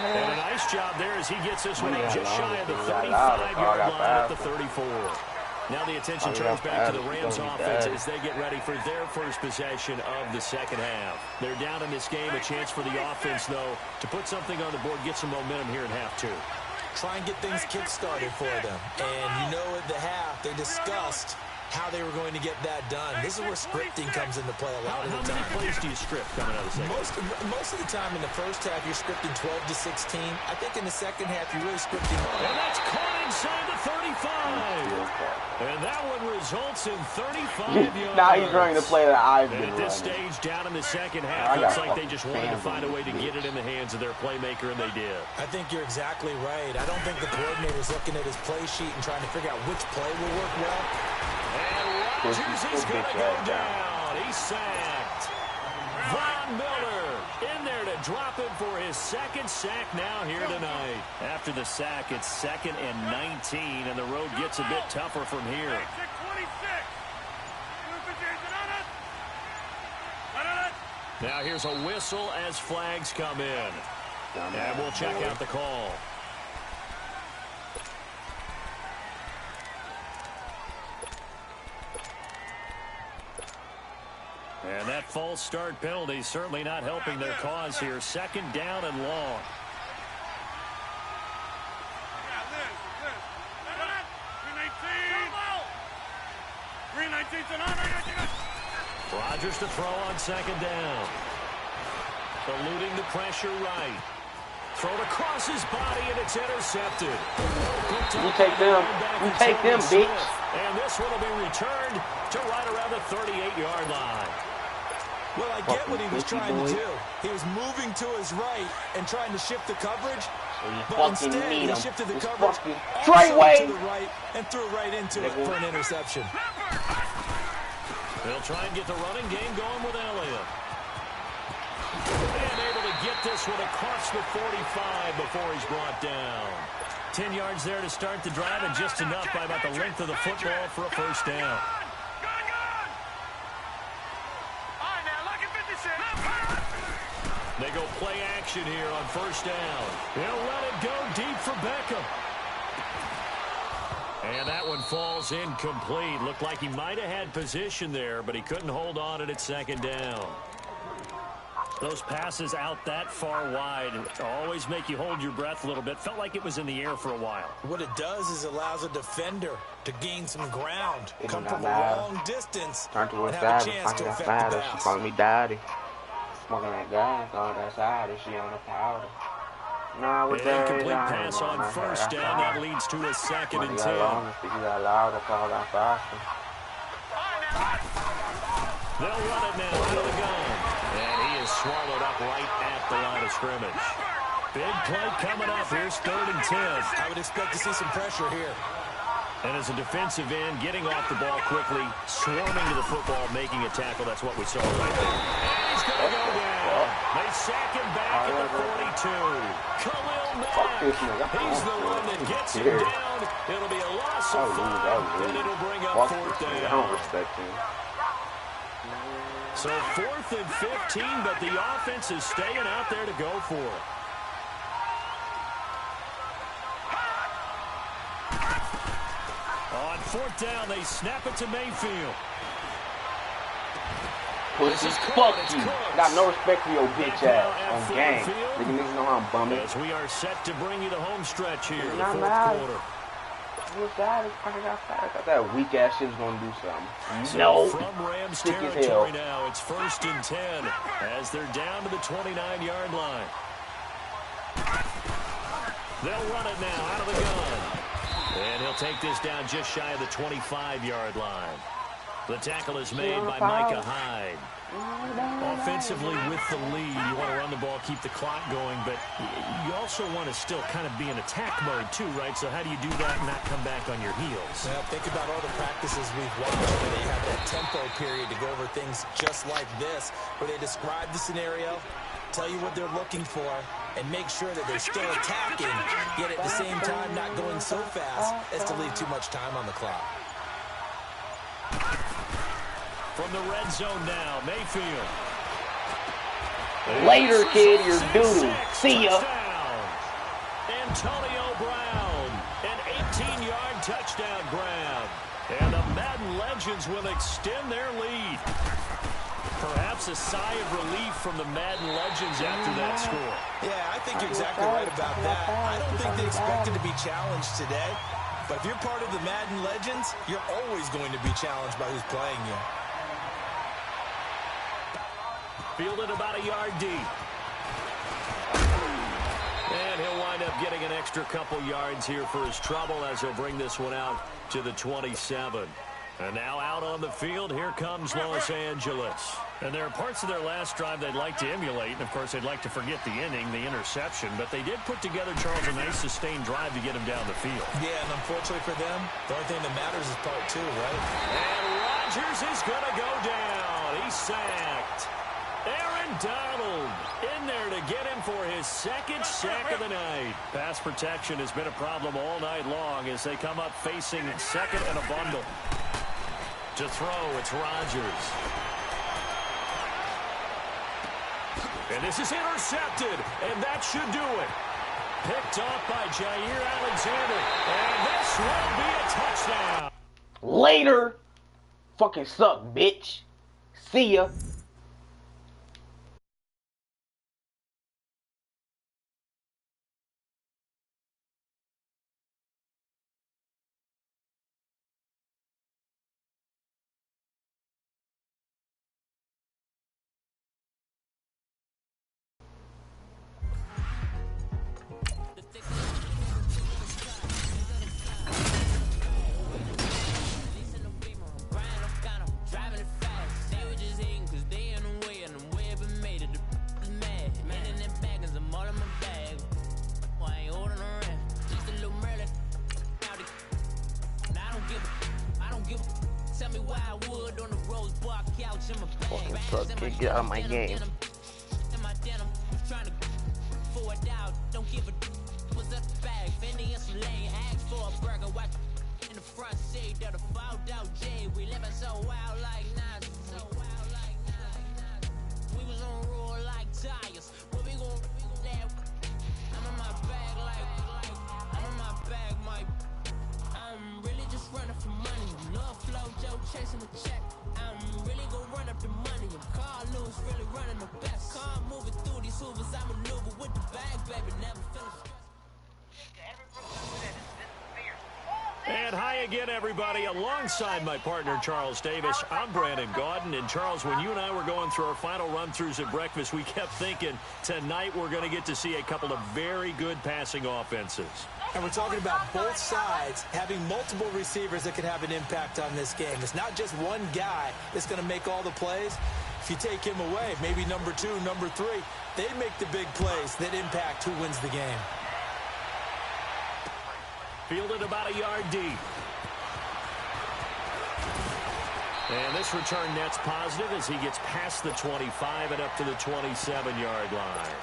And a nice job there as he gets this one up just shy of the 35-yard line at the 34. Now the attention turns back to the Rams offense as they get ready for their first possession of the second half. They're down in this game. A chance for the offense, though, to put something on the board, get some momentum here in half 2. Try and get things kick-started for them. And you know at the half, they discussed how they were going to get that done. This is where scripting comes into play a lot of the time. How many plays do you script coming out of the second half? Most of the time in the first half, you're scripting 12 to 16. I think in the second half, you're really scripting. And that's caught inside the 35. And that one results in 35 yards. Now he's running the play that I've been running. At this stage, down in the second half, looks like they just wanted to find a way to get it in the hands of their playmaker, and they did. I think you're exactly right. I don't think the coordinator's looking at his play sheet and trying to figure out which play will work well. And Rodgers is going to go down. He's sacked. Von Miller in there to drop him for his second sack now here tonight. After the sack, it's 2nd and 19, and the road gets a bit tougher from here. Now here's a whistle as flags come in. And we'll check out the call. And that false start penalty certainly not helping their cause here. 2nd down and long. Rodgers to throw on 2nd down. Eluding the pressure right. Thrown across his body, and it's intercepted. You take them. You take them, bitch. And this one will be returned to right around the 38-yard line. Well, I get what he was trying to do. He was moving to his right and trying to shift the coverage. But instead, he shifted the coverage to the right and threw right into it for an interception. They'll try and get the running game going with Elliott. And able to get this one across the 45 before he's brought down. 10 yards there to start the drive, and just enough by about the length of the football for a first down. They go play action here on first down. They'll let it go deep for Beckham. And that one falls incomplete. Looked like he might have had position there, but he couldn't hold on it at 2nd down. Those passes out that far wide always make you hold your breath a little bit. Felt like it was in the air for a while. What it does is allows a defender to gain some ground, come from a long distance, and have a chance to affect the pass. She calling me daddy. Smoking that gas on that side, and she on the powder. Nah, with that incomplete pass on first down. That leads to a 2nd and 10. They'll run it now out of the gun. And he is swallowed up right at the line of scrimmage. Big play coming up. Here's 3rd and 10. I would expect to see some pressure here. And as a defensive end, getting off the ball quickly, swarming to the football, making a tackle. That's what we saw right there. And he's going to go down. They sack him back at the 42. Khalil Mack. He's the one that gets him down. It'll be a loss of 5, and it'll bring up 4th down. I don't respect him. So 4th and 15, but the offense is staying out there to go for it. On 4th down, they snap it to Mayfield. Pussy, fuck you. Got no respect for your bitch ass on game. Niggas know how I'm bumming. As we are set to bring you the home stretch here in the 4th quarter. I thought that weak ass shit was gonna do something. So No. From Rams territory now, it's 1st and 10 as they're down to the 29-yard line. They'll run it now out of the gun. And he'll take this down just shy of the 25-yard line. The tackle is made by Micah Hyde. Offensively with the lead, you want to run the ball, keep the clock going, but you also want to still kind of be in attack mode too, right? So how do you do that and not come back on your heels? Well, think about all the practices we've watched where they have that tempo period to go over things just like this, where they describe the scenario, tell you what they're looking for, and make sure that they're still attacking, yet at the same time not going so fast as to leave too much time on the clock. From the red zone now, Mayfield. Later, kid, you're doo-doo. See ya. Antonio Brown, an 18-yard touchdown grab. And the Madden Legends will extend their lead. Perhaps a sigh of relief from the Madden Legends after that score. Yeah, I think you're exactly right about that. I don't think they expected to be challenged today. But if you're part of the Madden Legends, you're always going to be challenged by who's playing you. Fielded about a yard deep. And he'll wind up getting an extra couple yards here for his trouble as he'll bring this one out to the 27. And now out on the field, here comes Los Angeles. And there are parts of their last drive they'd like to emulate. And, of course, they'd like to forget the inning, the interception. But they did put together, Charles, a nice sustained drive to get him down the field. Yeah, and unfortunately for them, the only thing that matters is part 2, right? And Rodgers is going to go down. He's sacked. Aaron Donald in there to get him for his second sack of the night. Pass protection has been a problem all night long as they come up facing second and a bundle. To throw, it's Rodgers. And this is intercepted, and that should do it. Picked off by Jair Alexander, and this will be a touchdown. Later. Fucking suck, bitch. See ya. Get out of my game. Chasing the check, I'm really gonna run up the money. I'm Carlos, really running the best. Car moving through these hoovers, I maneuver with the bag, baby, never feeling stressed. And hi again, everybody. Alongside my partner, Charles Davis, I'm Brandon Gaudin. And, Charles, when you and I were going through our final run-throughs at breakfast, we kept thinking tonight we're going to get to see a couple of very good passing offenses. And we're talking about both sides having multiple receivers that can have an impact on this game. It's not just one guy that's going to make all the plays. If you take him away, maybe number 2, number 3, they make the big plays that impact who wins the game. Fielded about a yard deep. And this return net's positive as he gets past the 25 and up to the 27-yard line.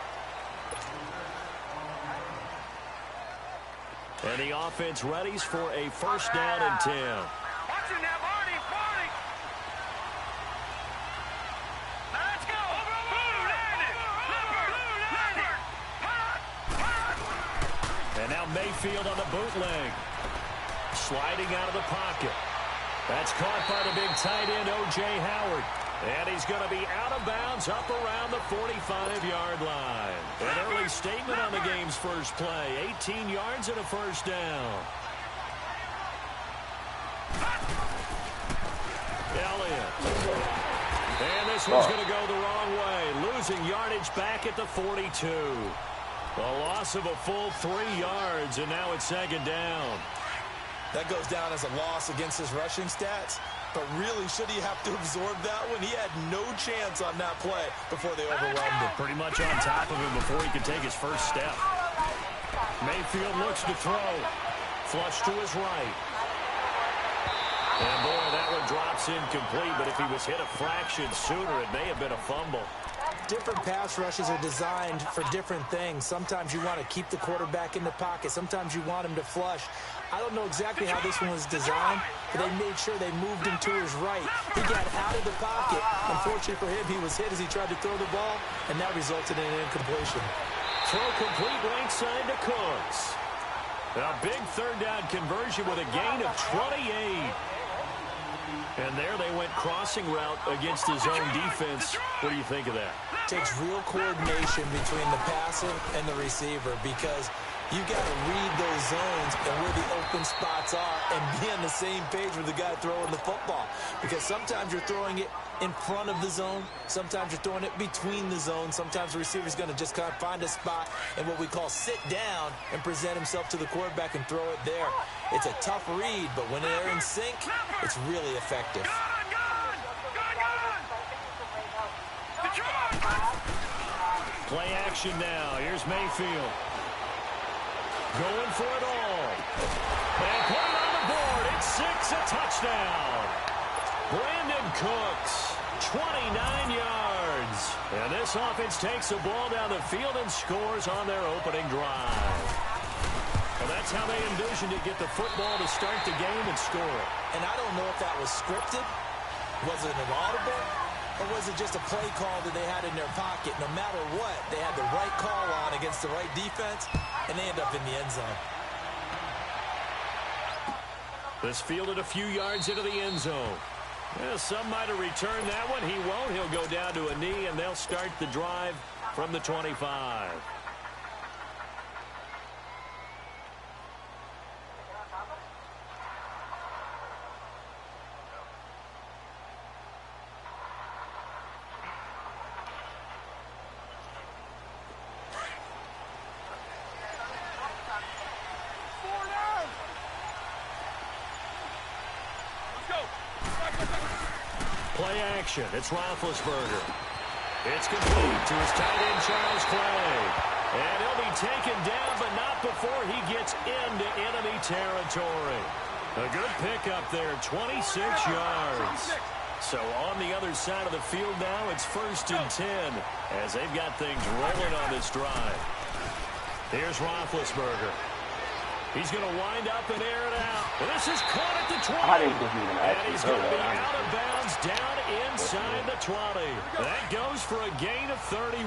And the offense readies for a first down and 10. Watching that, Barney. Let's go. And now Mayfield on the bootleg. Sliding out of the pocket. That's caught by the big tight end, O.J. Howard. And he's going to be out of bounds up around the 45-yard line. An early statement on the game's first play. 18 yards and a first down. brilliant. And this one's going to go the wrong way, losing yardage back at the 42. A loss of a full 3 yards, and now it's 2nd down. That goes down as a loss against his rushing stats. But really, should he have to absorb that one? He had no chance on that play before they overwhelmed him. Pretty much on top of him before he could take his first step. Mayfield looks to throw. Flush to his right. And boy, that one drops incomplete, but if he was hit a fraction sooner, it may have been a fumble. Different pass rushes are designed for different things. Sometimes you want to keep the quarterback in the pocket. Sometimes you want him to flush. I don't know exactly how this one was designed, but they made sure they moved him to his right. He got out of the pocket. Unfortunately for him, he was hit as he tried to throw the ball, and that resulted in an incompletion. Throw complete right side to Cooks. A big 3rd down conversion with a gain of 28. And there they went crossing route against his own defense. What do you think of that? Takes real coordination between the passer and the receiver because you got to read those zones and where the open spots are and be on the same page with the guy throwing the football. Because sometimes you're throwing it in front of the zone. Sometimes you're throwing it between the zones. Sometimes the receiver's going to just kind of find a spot and what we call sit down and present himself to the quarterback and throw it there. It's a tough read, but when they're in sync, it's really effective. Play action now. Here's Mayfield. Going for it all. And put it on the board. It's 6, a touchdown. Brandon Cooks, 29 yards. And this offense takes the ball down the field and scores on their opening drive. Well, that's how they envisioned to get the football to start the game and score. And I don't know if that was scripted. Was it an audible? Or was it just a play call that they had in their pocket? No matter what, they had the right call on against the right defense, and they end up in the end zone. This fielded a few yards into the end zone. Well, some might have returned that one. He won't. He'll go down to a knee, and they'll start the drive from the 25. Play action. It's Roethlisberger. It's complete to his tight end, Charles Clay. And he'll be taken down, but not before he gets into enemy territory. A good pickup there, 26 yards. So on the other side of the field now, it's 1st and 10 as they've got things rolling on this drive. Here's Roethlisberger. He's going to wind up and air it out. And this is caught at the 20. And he's going to be out of bounds down inside the 20. That goes for a gain of 31.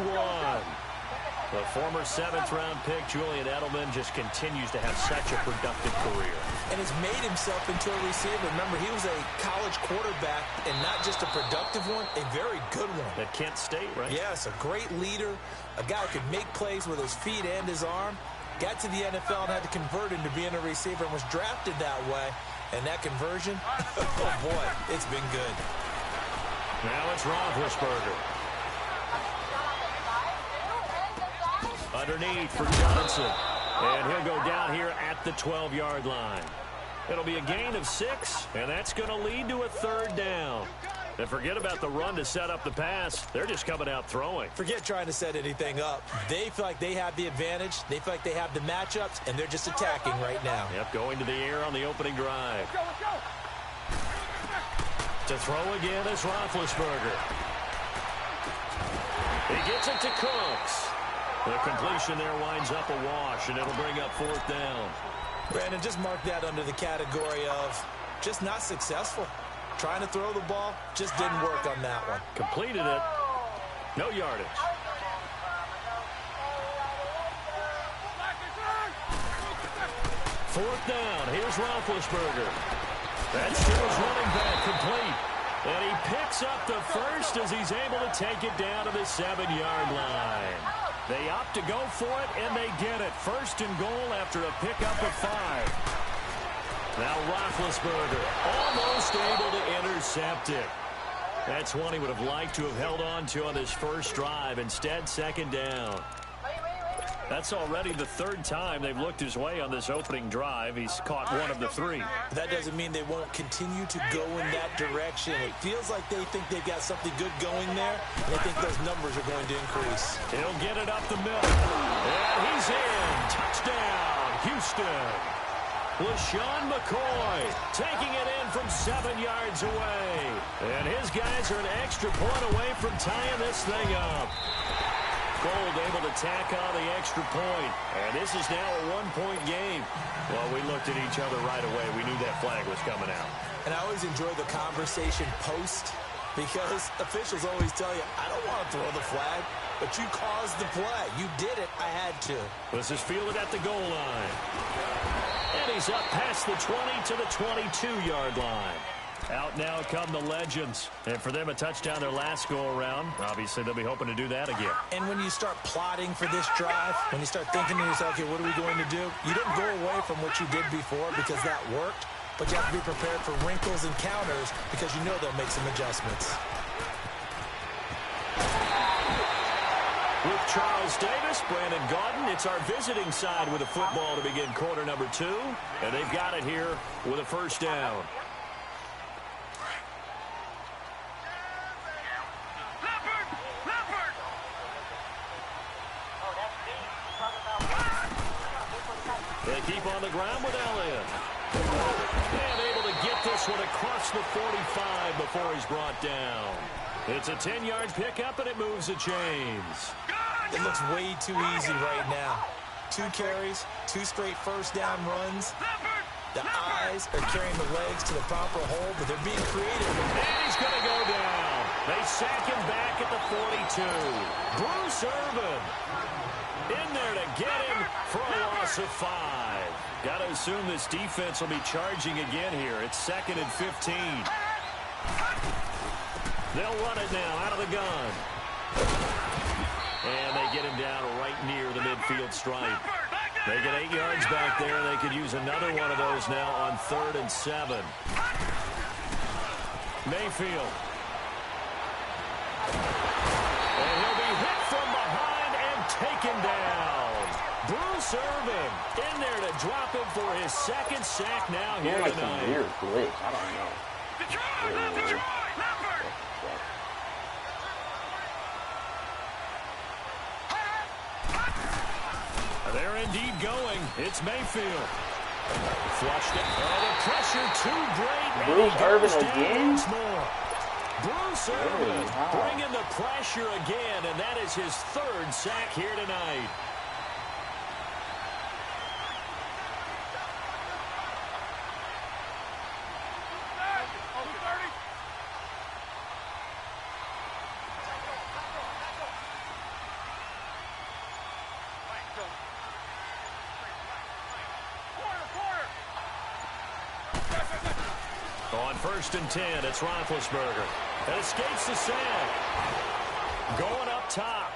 The former 7th-round pick, Julian Edelman, just continues to have such a productive career. And has made himself into a receiver. Remember, he was a college quarterback, and not just a productive one, a very good one. At Kent State, right? Yes, a great leader, a guy who could make plays with his feet and his arm. Got to the NFL and had to convert into being a receiver and was drafted that way. And that conversion, oh boy, it's been good. Now it's Roethlisberger. Underneath for Johnson. And he'll go down here at the 12-yard line. It'll be a gain of 6, and that's going to lead to a 3rd down. And forget about the run to set up the pass. They're just coming out throwing. Forget trying to set anything up. They feel like they have the advantage. They feel like they have the matchups, and they're just attacking right now. Yep, going to the air on the opening drive. To throw again is Roethlisberger. He gets it to Cooks. The completion there winds up a wash, and it'll bring up 4th down. Brandon, just mark that under the category of just not successful. Trying to throw the ball, just didn't work on that one. Completed it. No yardage. Fourth down. Here's Roethlisberger. That's to his running back, complete. And he picks up the first as he's able to take it down to the 7-yard line. They opt to go for it, and they get it. 1st and goal after a pickup of 5. Now Roethlisberger almost able to intercept it. That's one he would have liked to have held on to on this first drive. Instead, second down. That's already the third time they've looked his way on this opening drive. He's caught one of the three. That doesn't mean they won't continue to go in that direction. It feels like they think they've got something good going there, and they think those numbers are going to increase. He'll get it up the middle. And he's in. Touchdown, Houston. LaShawn McCoy taking it in from 7 yards away. And his guys are an extra point away from tying this thing up. Gold able to tack on the extra point. And this is now a one-point game. Well, we looked at each other right away. We knew that flag was coming out. And I always enjoy the conversation post because officials always tell you, I don't want to throw the flag, but you caused the play. You did it. I had to. This is fielded at the goal line. And he's up past the 20 to the 22-yard line. Out now come the Legends. And for them, a touchdown their last go-around. Obviously, they'll be hoping to do that again. And when you start plotting for this drive, when you start thinking to yourself, okay, what are we going to do? You don't go away from what you did before because that worked. But you have to be prepared for wrinkles and counters because you know they'll make some adjustments. With Charles Davis, Brandon Gaudin, it's our visiting side with a football to begin quarter number 2. And they've got it here with a first down. They keep on the ground with Elliott. And able to get this one across the 45 before he's brought down. It's a 10-yard pickup, and it moves the chains. It looks way too easy right now. 2 carries, 2 straight first down runs. The eyes are carrying the legs to the proper hole, but they're being creative. And he's going to go down. They sack him back at the 42. Bruce Irvin in there to get him for a loss of 5. Got to assume this defense will be charging again here. It's 2nd and 15. They'll run it now out of the gun. And they get him down right near the midfield stripe. They get 8 yards back there. They could use another one of those now on 3rd and 7. Mayfield. And he'll be hit from behind and taken down. Bruce Irvin in there to drop him for his 2nd sack now here like tonight. some weird glitch. I don't know. Detroit! They're indeed going. It's Mayfield. Flushed it. Oh, the pressure too great. Bruce Irvin again? More. Bruce Irvin bringing the pressure again, and that is his 3rd sack here tonight. On 1st and 10, it's Roethlisberger. And escapes the sack. Going up top.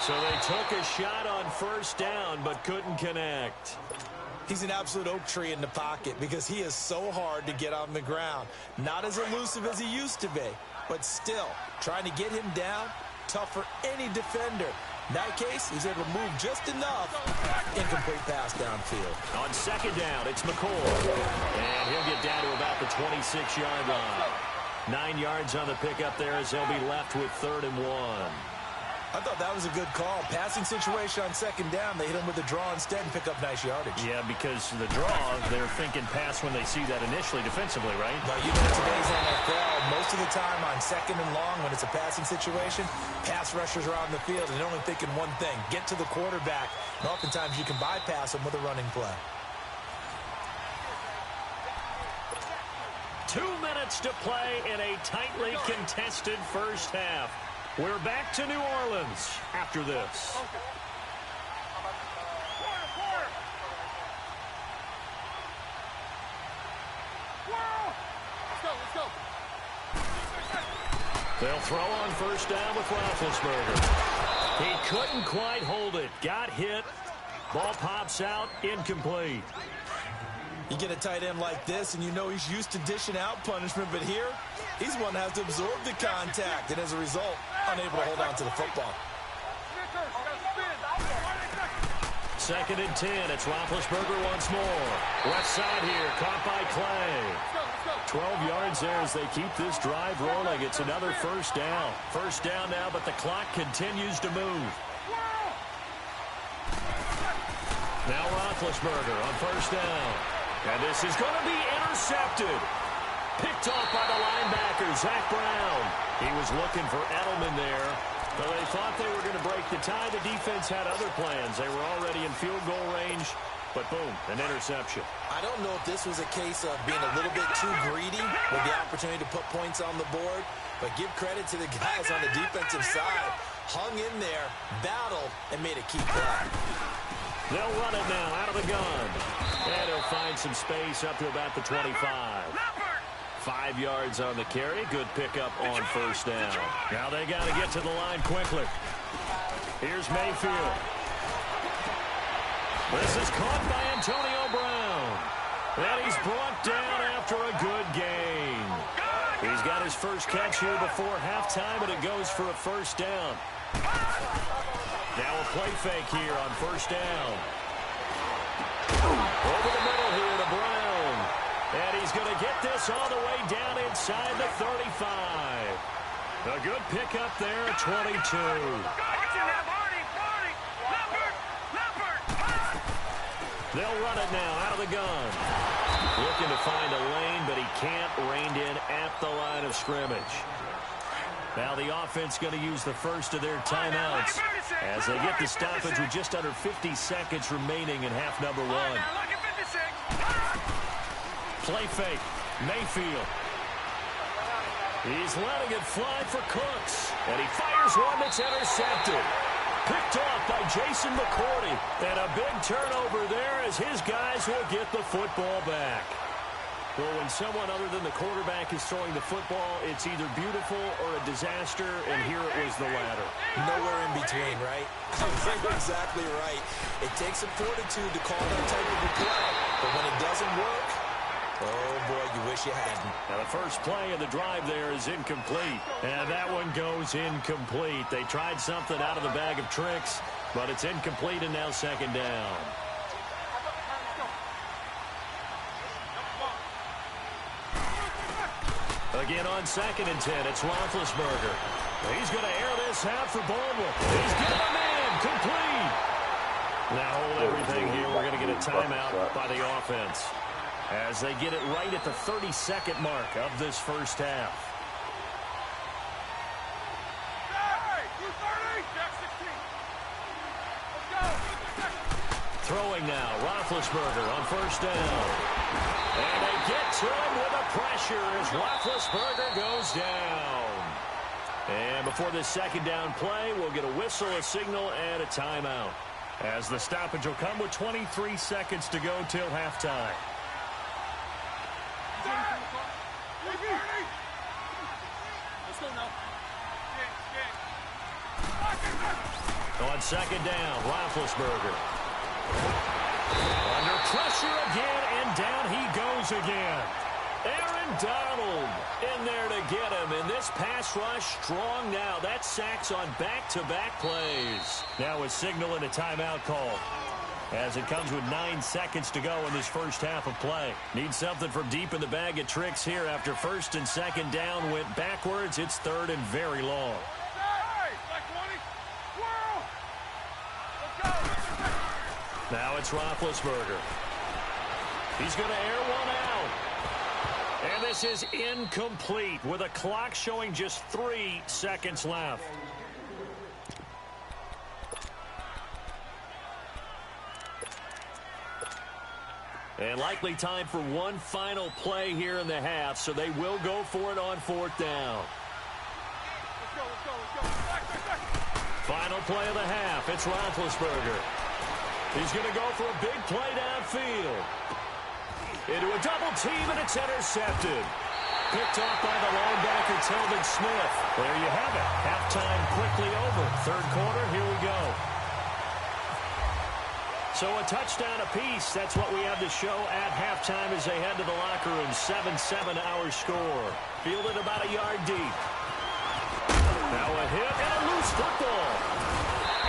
So they took a shot on 1st down, but couldn't connect. He's an absolute oak tree in the pocket because he is so hard to get on the ground. Not as elusive as he used to be, but still, trying to get him down, tough for any defender. In that case, he's able to move just enough. Incomplete pass downfield. On 2nd down, it's McCoy. And he'll get down to about the 26-yard line. 9 yards on the pickup there as they'll be left with 3rd and 1. I thought that was a good call. Passing situation on 2nd down. They hit him with a draw instead and pick up nice yardage. Yeah, because the draw, they're thinking pass when they see that initially defensively, right? But you know, today's NFL, most of the time on 2nd and long, when it's a passing situation, pass rushers are on the field and they're only thinking one thing, get to the quarterback. And oftentimes you can bypass them with a running play. 2 minutes to play in a tightly contested first half. We're back to New Orleans after this. Let's go. They'll throw on 1st down with Roethlisberger. He couldn't quite hold it. Got hit. Ball pops out. Incomplete. You get a tight end like this, and you know he's used to dishing out punishment, but here He's the one that has to absorb the contact, and as a result, unable to hold on to the football. 2nd and 10. It's Roethlisberger once more. Left side here, caught by Clay. 12 yards there as they keep this drive rolling. It's another first down. First down now, but the clock continues to move. Now Roethlisberger on first down. And this is going to be intercepted. Picked off by the linebacker, Zach Brown. He was looking for Edelman there. But they thought they were going to break the tie. The defense had other plans. They were already in field goal range. But boom, an interception. I don't know if this was a case of being a little bit too greedy with the opportunity to put points on the board. But give credit to the guys on the defensive side. Hung in there, battled, and made a key play. They'll run it now out of the gun. And he'll find some space up to about the 25. 5 yards on the carry. Good pickup on first down. Now they got to get to the line quickly. Here's Mayfield. This is caught by Antonio Brown. And he's brought down after a good gain. He's got his first catch here before halftime, and it goes for a first down. Now a play fake here on first down. Over the middle here to Brown. And he's going to get this all the way down inside the 35. A good pickup there at 22. They'll run it now out of the gun. Looking to find a lane, but he can't. Reined in at the line of scrimmage. Now the offense going to use the first of their timeouts as they get the stoppage with just under 50 seconds remaining in half number 1. Play fake. Mayfield. He's letting it fly for Cooks. And he fires one that's intercepted. Picked off by Jason McCourty. And a big turnover there as his guys will get the football back. Well, when someone other than the quarterback is throwing the football, it's either beautiful or a disaster, and here it was the latter. Nowhere in between, right? You're exactly right. It takes some fortitude to call that type of a play, but when it doesn't work, oh, boy, you wish you hadn't. Now, the first play of the drive there is incomplete, and that one goes incomplete. They tried something out of the bag of tricks, but it's incomplete, and now second down. Again on 2nd and 10, it's Roethlisberger. He's going to air this out for Baldwin. He's getting him in, complete. Now hold everything here. We're going to get a timeout by the offense as they get it right at the 32nd mark of this first half. Throwing now, Roethlisberger on first down. And they get to him with a pressure as Roethlisberger goes down. And before this second down play, we'll get a whistle, a signal, and a timeout. As the stoppage will come with 23 seconds to go till halftime. On second down, Roethlisberger. Under pressure again, and down he goes again. Aaron Donald in there to get him, and this pass rush strong now. That's sacks on back-to-back plays. Now a signal and a timeout call as it comes with 9 seconds to go in this first half of play. Need something from deep in the bag of tricks here. After first and second down went backwards, it's third and very long. Now it's Roethlisberger. He's going to air one out. And this is incomplete with a clock showing just 3 seconds left. And likely time for one final play here in the half, so they will go for it on fourth down. Final play of the half. It's Roethlisberger. He's going to go for a big play downfield. Into a double team, and it's intercepted. Picked off by the linebacker, Telvin Smith. There you have it. Halftime quickly over. Third quarter, here we go. So a touchdown apiece. That's what we have to show at halftime as they head to the locker room. 7-7 our score. Fielded about a yard deep. Now a hit and a loose football.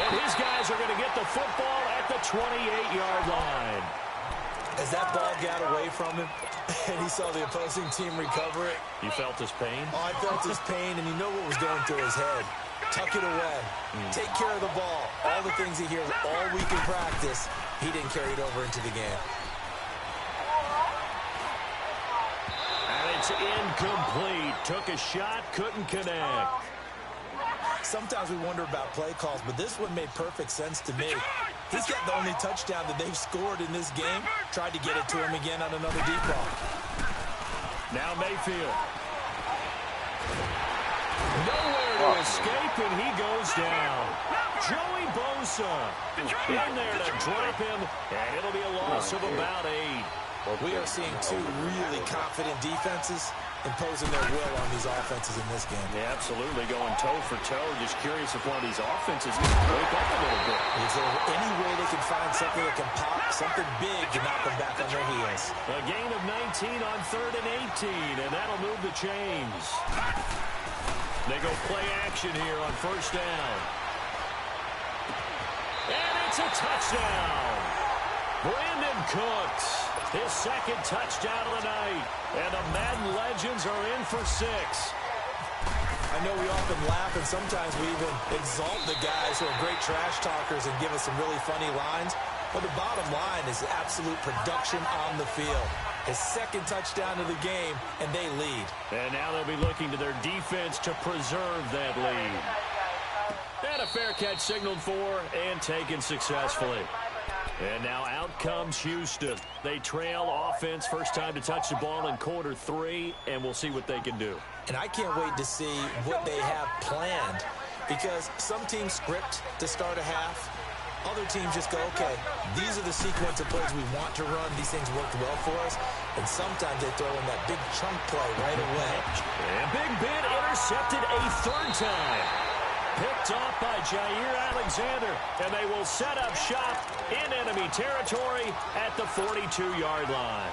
And his guys are going to get the football at the 28-yard line. As that ball got away from him and he saw the opposing team recover it. You felt his pain? Oh, I felt his pain, and you know what was going through his head. Tuck it away. Take care of the ball. All the things he hears all week in practice, he didn't carry it over into the game. And it's incomplete. Took a shot, couldn't connect. Sometimes we wonder about play calls, but this one made perfect sense to me. He's got the only touchdown that they've scored in this game. Tried to get it to him again on another deep ball. Now Mayfield. Nowhere to escape, and he goes down. Joey Bosa in there to drop him, and it'll be a loss of about 8. We are seeing two really confident defenses imposing their will on these offenses in this game. Yeah, absolutely, going toe for toe. Just curious if one of these offenses can wake up a little bit. Is there any way they can find something that can pop, something big to knock them back on their heels? A gain of 19 on 3rd and 18, and that'll move the chains. They go play action here on 1st down. And it's a touchdown. Brandon Cooks, his 2nd touchdown of the night. And the Madden legends are in for 6. I know we often laugh, and sometimes we even exalt the guys who are great trash talkers and give us some really funny lines. But the bottom line is absolute production on the field. His 2nd touchdown of the game, and they lead. And now they'll be looking to their defense to preserve that lead. And a fair catch signaled for and taken successfully. And now out comes Houston. They trail offense, first time to touch the ball in quarter 3, and we'll see what they can do. And I can't wait to see what they have planned, because some teams script to start a half. Other teams just go, okay, these are the sequence of plays we want to run. These things worked well for us. And sometimes they throw in that big chunk play right away. And Big Ben intercepted a 3rd time. Picked off by Jair Alexander, and they will set up shop in enemy territory at the 42-yard line.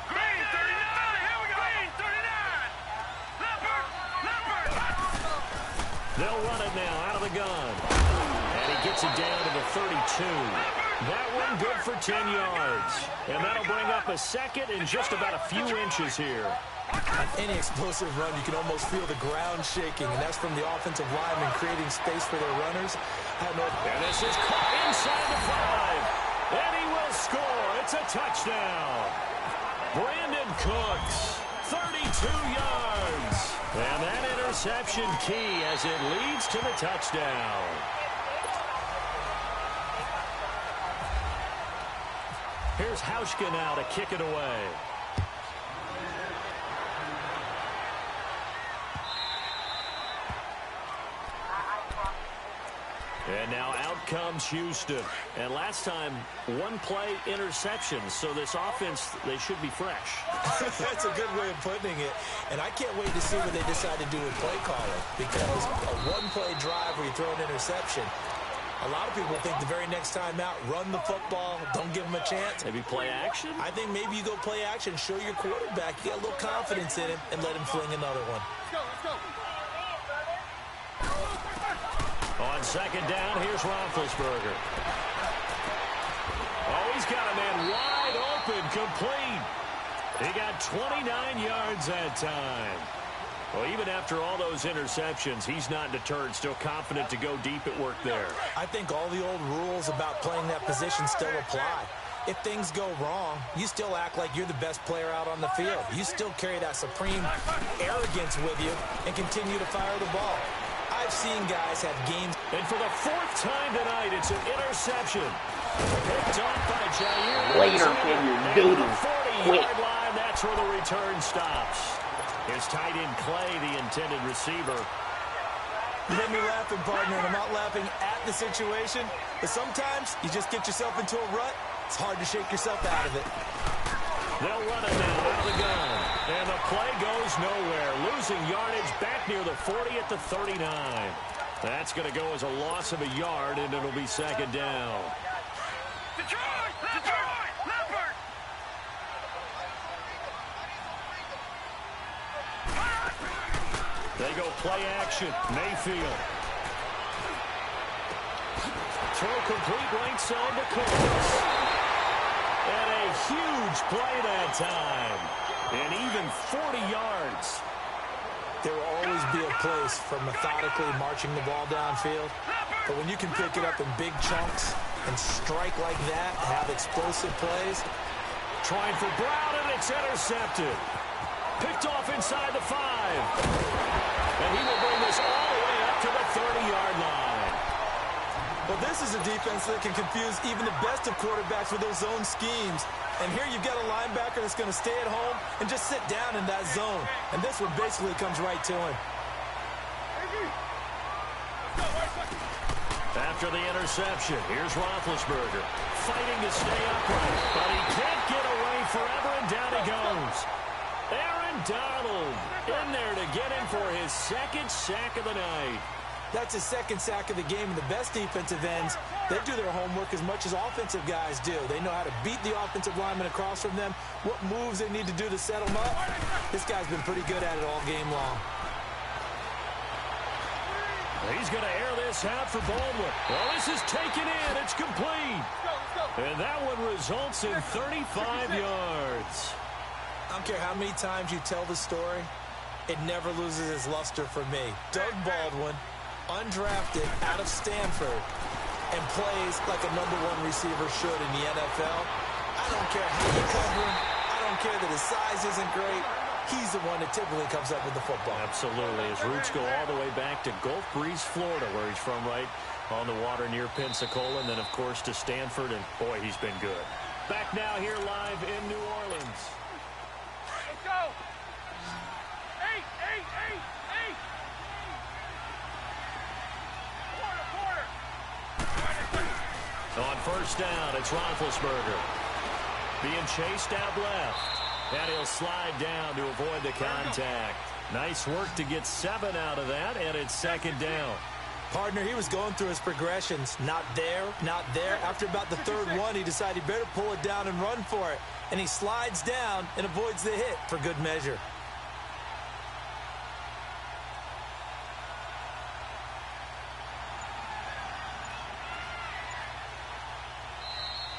Green 39. Here we go. Green 39. Leopard. They'll run it now out of the gun. And he gets it down to the 32. That one good for 10 yards. And that'll bring up a 2nd and just about a few inches here. On any explosive run, you can almost feel the ground shaking, and that's from the offensive linemen creating space for their runners. And this is caught inside the 5. And he will score. It's a touchdown. Brandon Cooks, 32 yards. And that interception key as it leads to the touchdown. Here's Hauschka now to kick it away. And now out comes Houston. And last time, 1-play interception. So this offense, they should be fresh. That's a good way of putting it. And I can't wait to see what they decide to do with play calling. Because a 1-play drive where you throw an interception, a lot of people think the very next time out, run the football, don't give them a chance. Maybe play action? I think maybe you go play action, show your quarterback, you get a little confidence in him, and let him fling another one. Let's go. On 2nd down, here's Roethlisberger. Oh, he's got a man wide open, complete. He got 29 yards that time. Well, even after all those interceptions, he's not deterred, still confident to go deep at work there. I think all the old rules about playing that position still apply. If things go wrong, you still act like you're the best player out on the field. You still carry that supreme arrogance with you and continue to fire the ball. I've seen guys have games. And for the 4th time tonight, it's an interception. Picked off by Jair. Later, can you do it? 40-yard line, that's where the return stops. His tight end Clay, the intended receiver. You let me laughing, partner, and I'm not laughing at the situation. But sometimes you just get yourself into a rut. It's hard to shake yourself out of it. They'll run it now out of the gun. And the play goes nowhere. Losing yardage back near the 40 at the 39. That's going to go as a loss of a yard, and it'll be second down. Detroit! Detroit! Leopard! They go play action. Mayfield. Throw complete right side to Coates. And a huge play that time. And even 40 yards. There will always be a place for methodically marching the ball downfield. But when you can pick it up in big chunks and strike like that, have explosive plays. Trying for Brown, and it's intercepted. Picked off inside the 5. And he will bring this all the way up to the 30-yard line. Well, this is a defense that can confuse even the best of quarterbacks with their zone schemes. And here you've got a linebacker that's going to stay at home and just sit down in that zone. And this one basically comes right to him. After the interception, here's Roethlisberger fighting to stay upright, but he can't get away forever, and down he goes. Aaron Donald in there to get him for his second sack of the night. That's his second sack of the game, and the best defensive ends, they do their homework as much as offensive guys do. They know how to beat the offensive lineman across from them, what moves they need to do to set them up. This guy's been pretty good at it all game long. He's going to air this out for Baldwin. Well, this is taken in. It's complete. And that one results in 35 yards. I don't care how many times you tell the story, it never loses its luster for me. Doug Baldwin, undrafted out of Stanford, and plays like a #1 receiver should in the NFL. I don't care how you cover him. I don't care that his size isn't great. He's the one that typically comes up with the football. Absolutely. His roots go all the way back to Gulf Breeze, Florida, where he's from, right on the water near Pensacola, and then, of course, to Stanford, and, boy, he's been good. Back now here live in New Orleans. Let's go! 8, 8, 8, 8! On first down, it's Roethlisberger. Being chased out left. And he'll slide down to avoid the contact. Nice work to get 7 out of that, and it's second down. Partner, he was going through his progressions. Not there, not there. After about the third one, he decided he better pull it down and run for it. And he slides down and avoids the hit for good measure.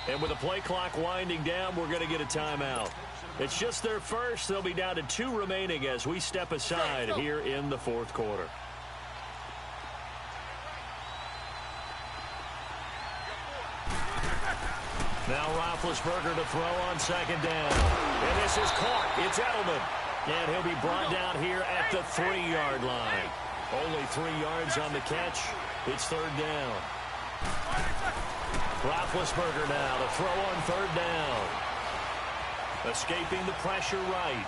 And with the play clock winding down, we're going to get a timeout. It's just their first. They'll be down to 2 remaining as we step aside here in the fourth quarter. Now Roethlisberger to throw on second down. And this is caught. It's Edelman. And he'll be brought down here at the 3-yard line. Only 3 yards on the catch. It's third down. Roethlisberger now to throw on third down. Escaping the pressure right.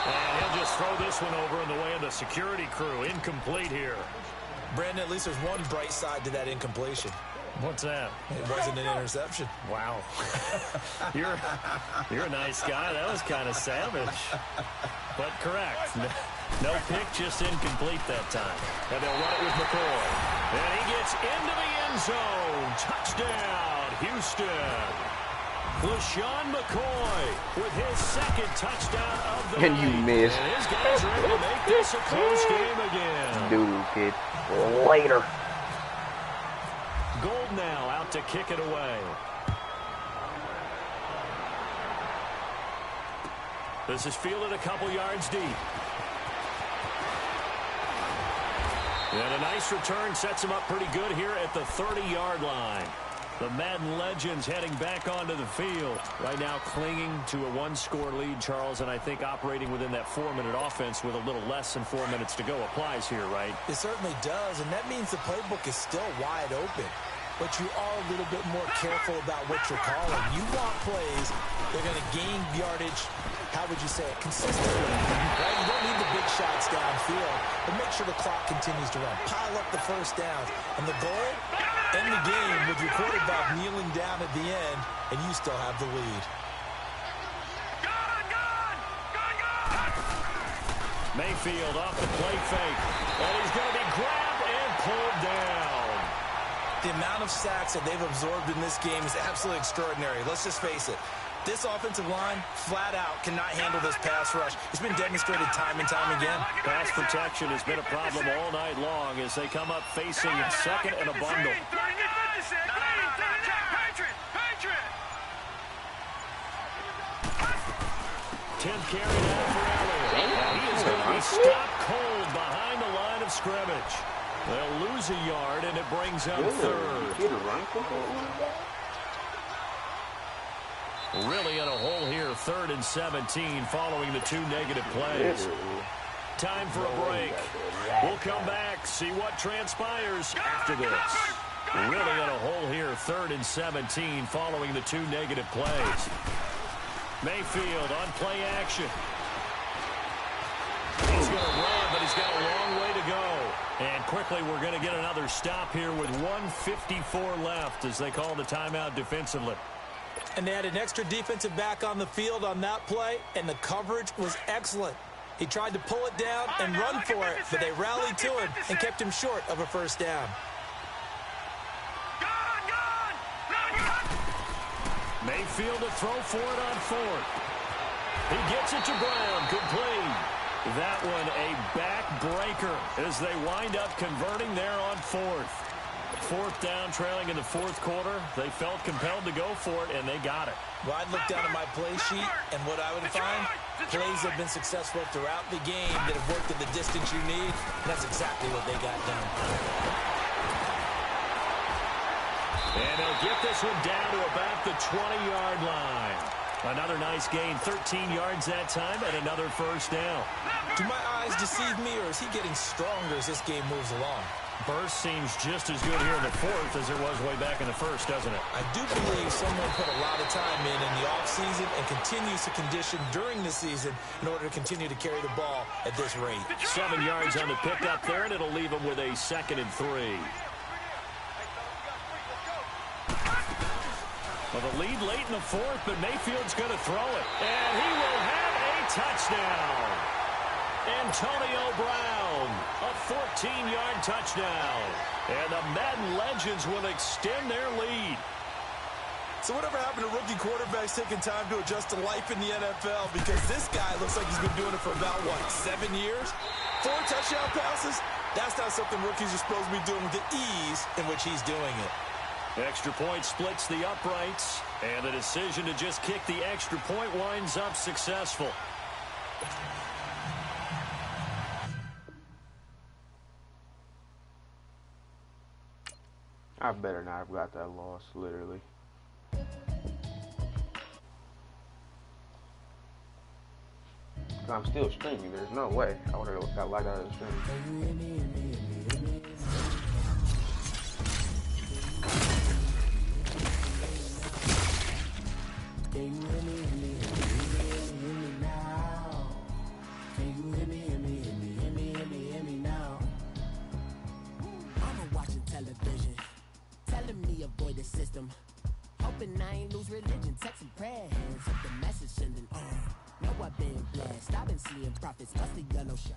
And he'll just throw this one over in the way of the security crew. Incomplete here. Brandon, at least there's one bright side to that incompletion. What's that? It wasn't an interception. Wow. You're a nice guy. That was kind of savage. But correct. No pick, just incomplete that time. And they'll run it with McCoy. And he gets into the end zone. Touchdown, Houston. LaShawn McCoy with his second touchdown of the And night. you missed. And his guys are able to make this a close game again. Doodle kid. Later. Gold now out to kick it away. This is fielded a couple yards deep. And a nice return sets him up pretty good here at the 30-yard line. The Madden legends heading back onto the field. Right now clinging to a 1-score lead, Charles, and I think operating within that 4-minute offense with a little less than 4 minutes to go applies here, right? It certainly does, and that means the playbook is still wide open. But you are a little bit more careful about what you're calling. You want plays that are going to gain yardage, how would you say it, consistently. Right? You don't need the big shots downfield, but make sure the clock continues to run. Pile up the first downs. And the goal, end the game with your quarterback kneeling down at the end, and you still have the lead. Mayfield off the play fake. And he's going to be grabbed and pulled down. The amount of sacks that they've absorbed in this game is absolutely extraordinary. Let's just face it. This offensive line, flat out, cannot handle this pass rush. It's been demonstrated time and time again. Pass protection has been a problem all night long as they come up facing second and a bundle. 10th carry now for Elliott. He is going to be stopped cold behind the line of scrimmage. They'll lose a yard, and it brings up third. Really in a hole here, 3rd and 17, following the 2 negative plays. Time for a break. We'll come back, see what transpires after this. Really in a hole here, 3rd and 17, following the 2 negative plays. Mayfield on play action. He's going to run, but he's got a long way to go. And quickly, we're going to get another stop here with 1:54 left as they call the timeout defensively. And they had an extra defensive back on the field on that play, and the coverage was excellent. He tried to pull it down and run for it, but they rallied to him and kept him short of a first down. Mayfield to throw for it on 4th. He gets it to Brown, complete. That one a backbreaker as they wind up converting there on 4th. 4th down, trailing in the 4th quarter. They felt compelled to go for it, and they got it. Well, I'd look down at my play sheet, and what I would find, plays have been successful throughout the game that have worked at the distance you need, and that's exactly what they got done. And they'll get this one down to about the 20-yard line. Another nice gain, 13 yards that time, and another first down. Do my eyes deceive me, or is he getting stronger as this game moves along? Burst seems just as good here in the 4th as it was way back in the 1st, doesn't it? I do believe someone put a lot of time in the offseason and continues to condition during the season in order to continue to carry the ball at this rate. 7 yards on the pickup there, and it'll leave them with a 2nd and 3. Well, the lead late in the 4th, but Mayfield's going to throw it. And he will have a touchdown. Antonio Brown, a 14-yard touchdown. And the Madden Legends will extend their lead. So whatever happened to rookie quarterbacks taking time to adjust to life in the NFL? Because this guy looks like he's been doing it for about, 7 years? 4 touchdown passes? That's not something rookies are supposed to be doing with the ease in which he's doing it. Extra point splits the uprights, and the decision to just kick the extra point winds up successful. I better not have got that loss, literally. I'm still streaming. There's no way I would have got locked out of the stream. Can you hear me, hear me, hear me now? Can you hear me, hear me, hear me, hear me, hear me, hear me now? Mama watching television, telling me avoid the system. Hoping I ain't lose religion, texting prayer hands up the message sending. Know I've been blessed, I've been seeing prophets, what's the yellow shirt?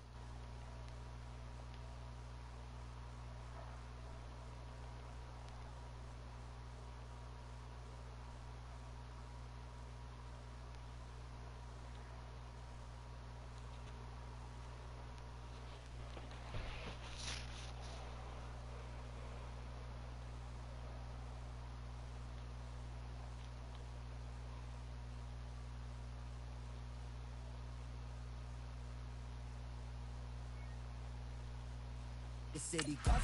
The city, cause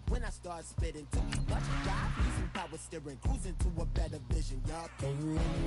when I start spitting too much drive, using power steering, cruising to a better vision, y'all. Can you hear me,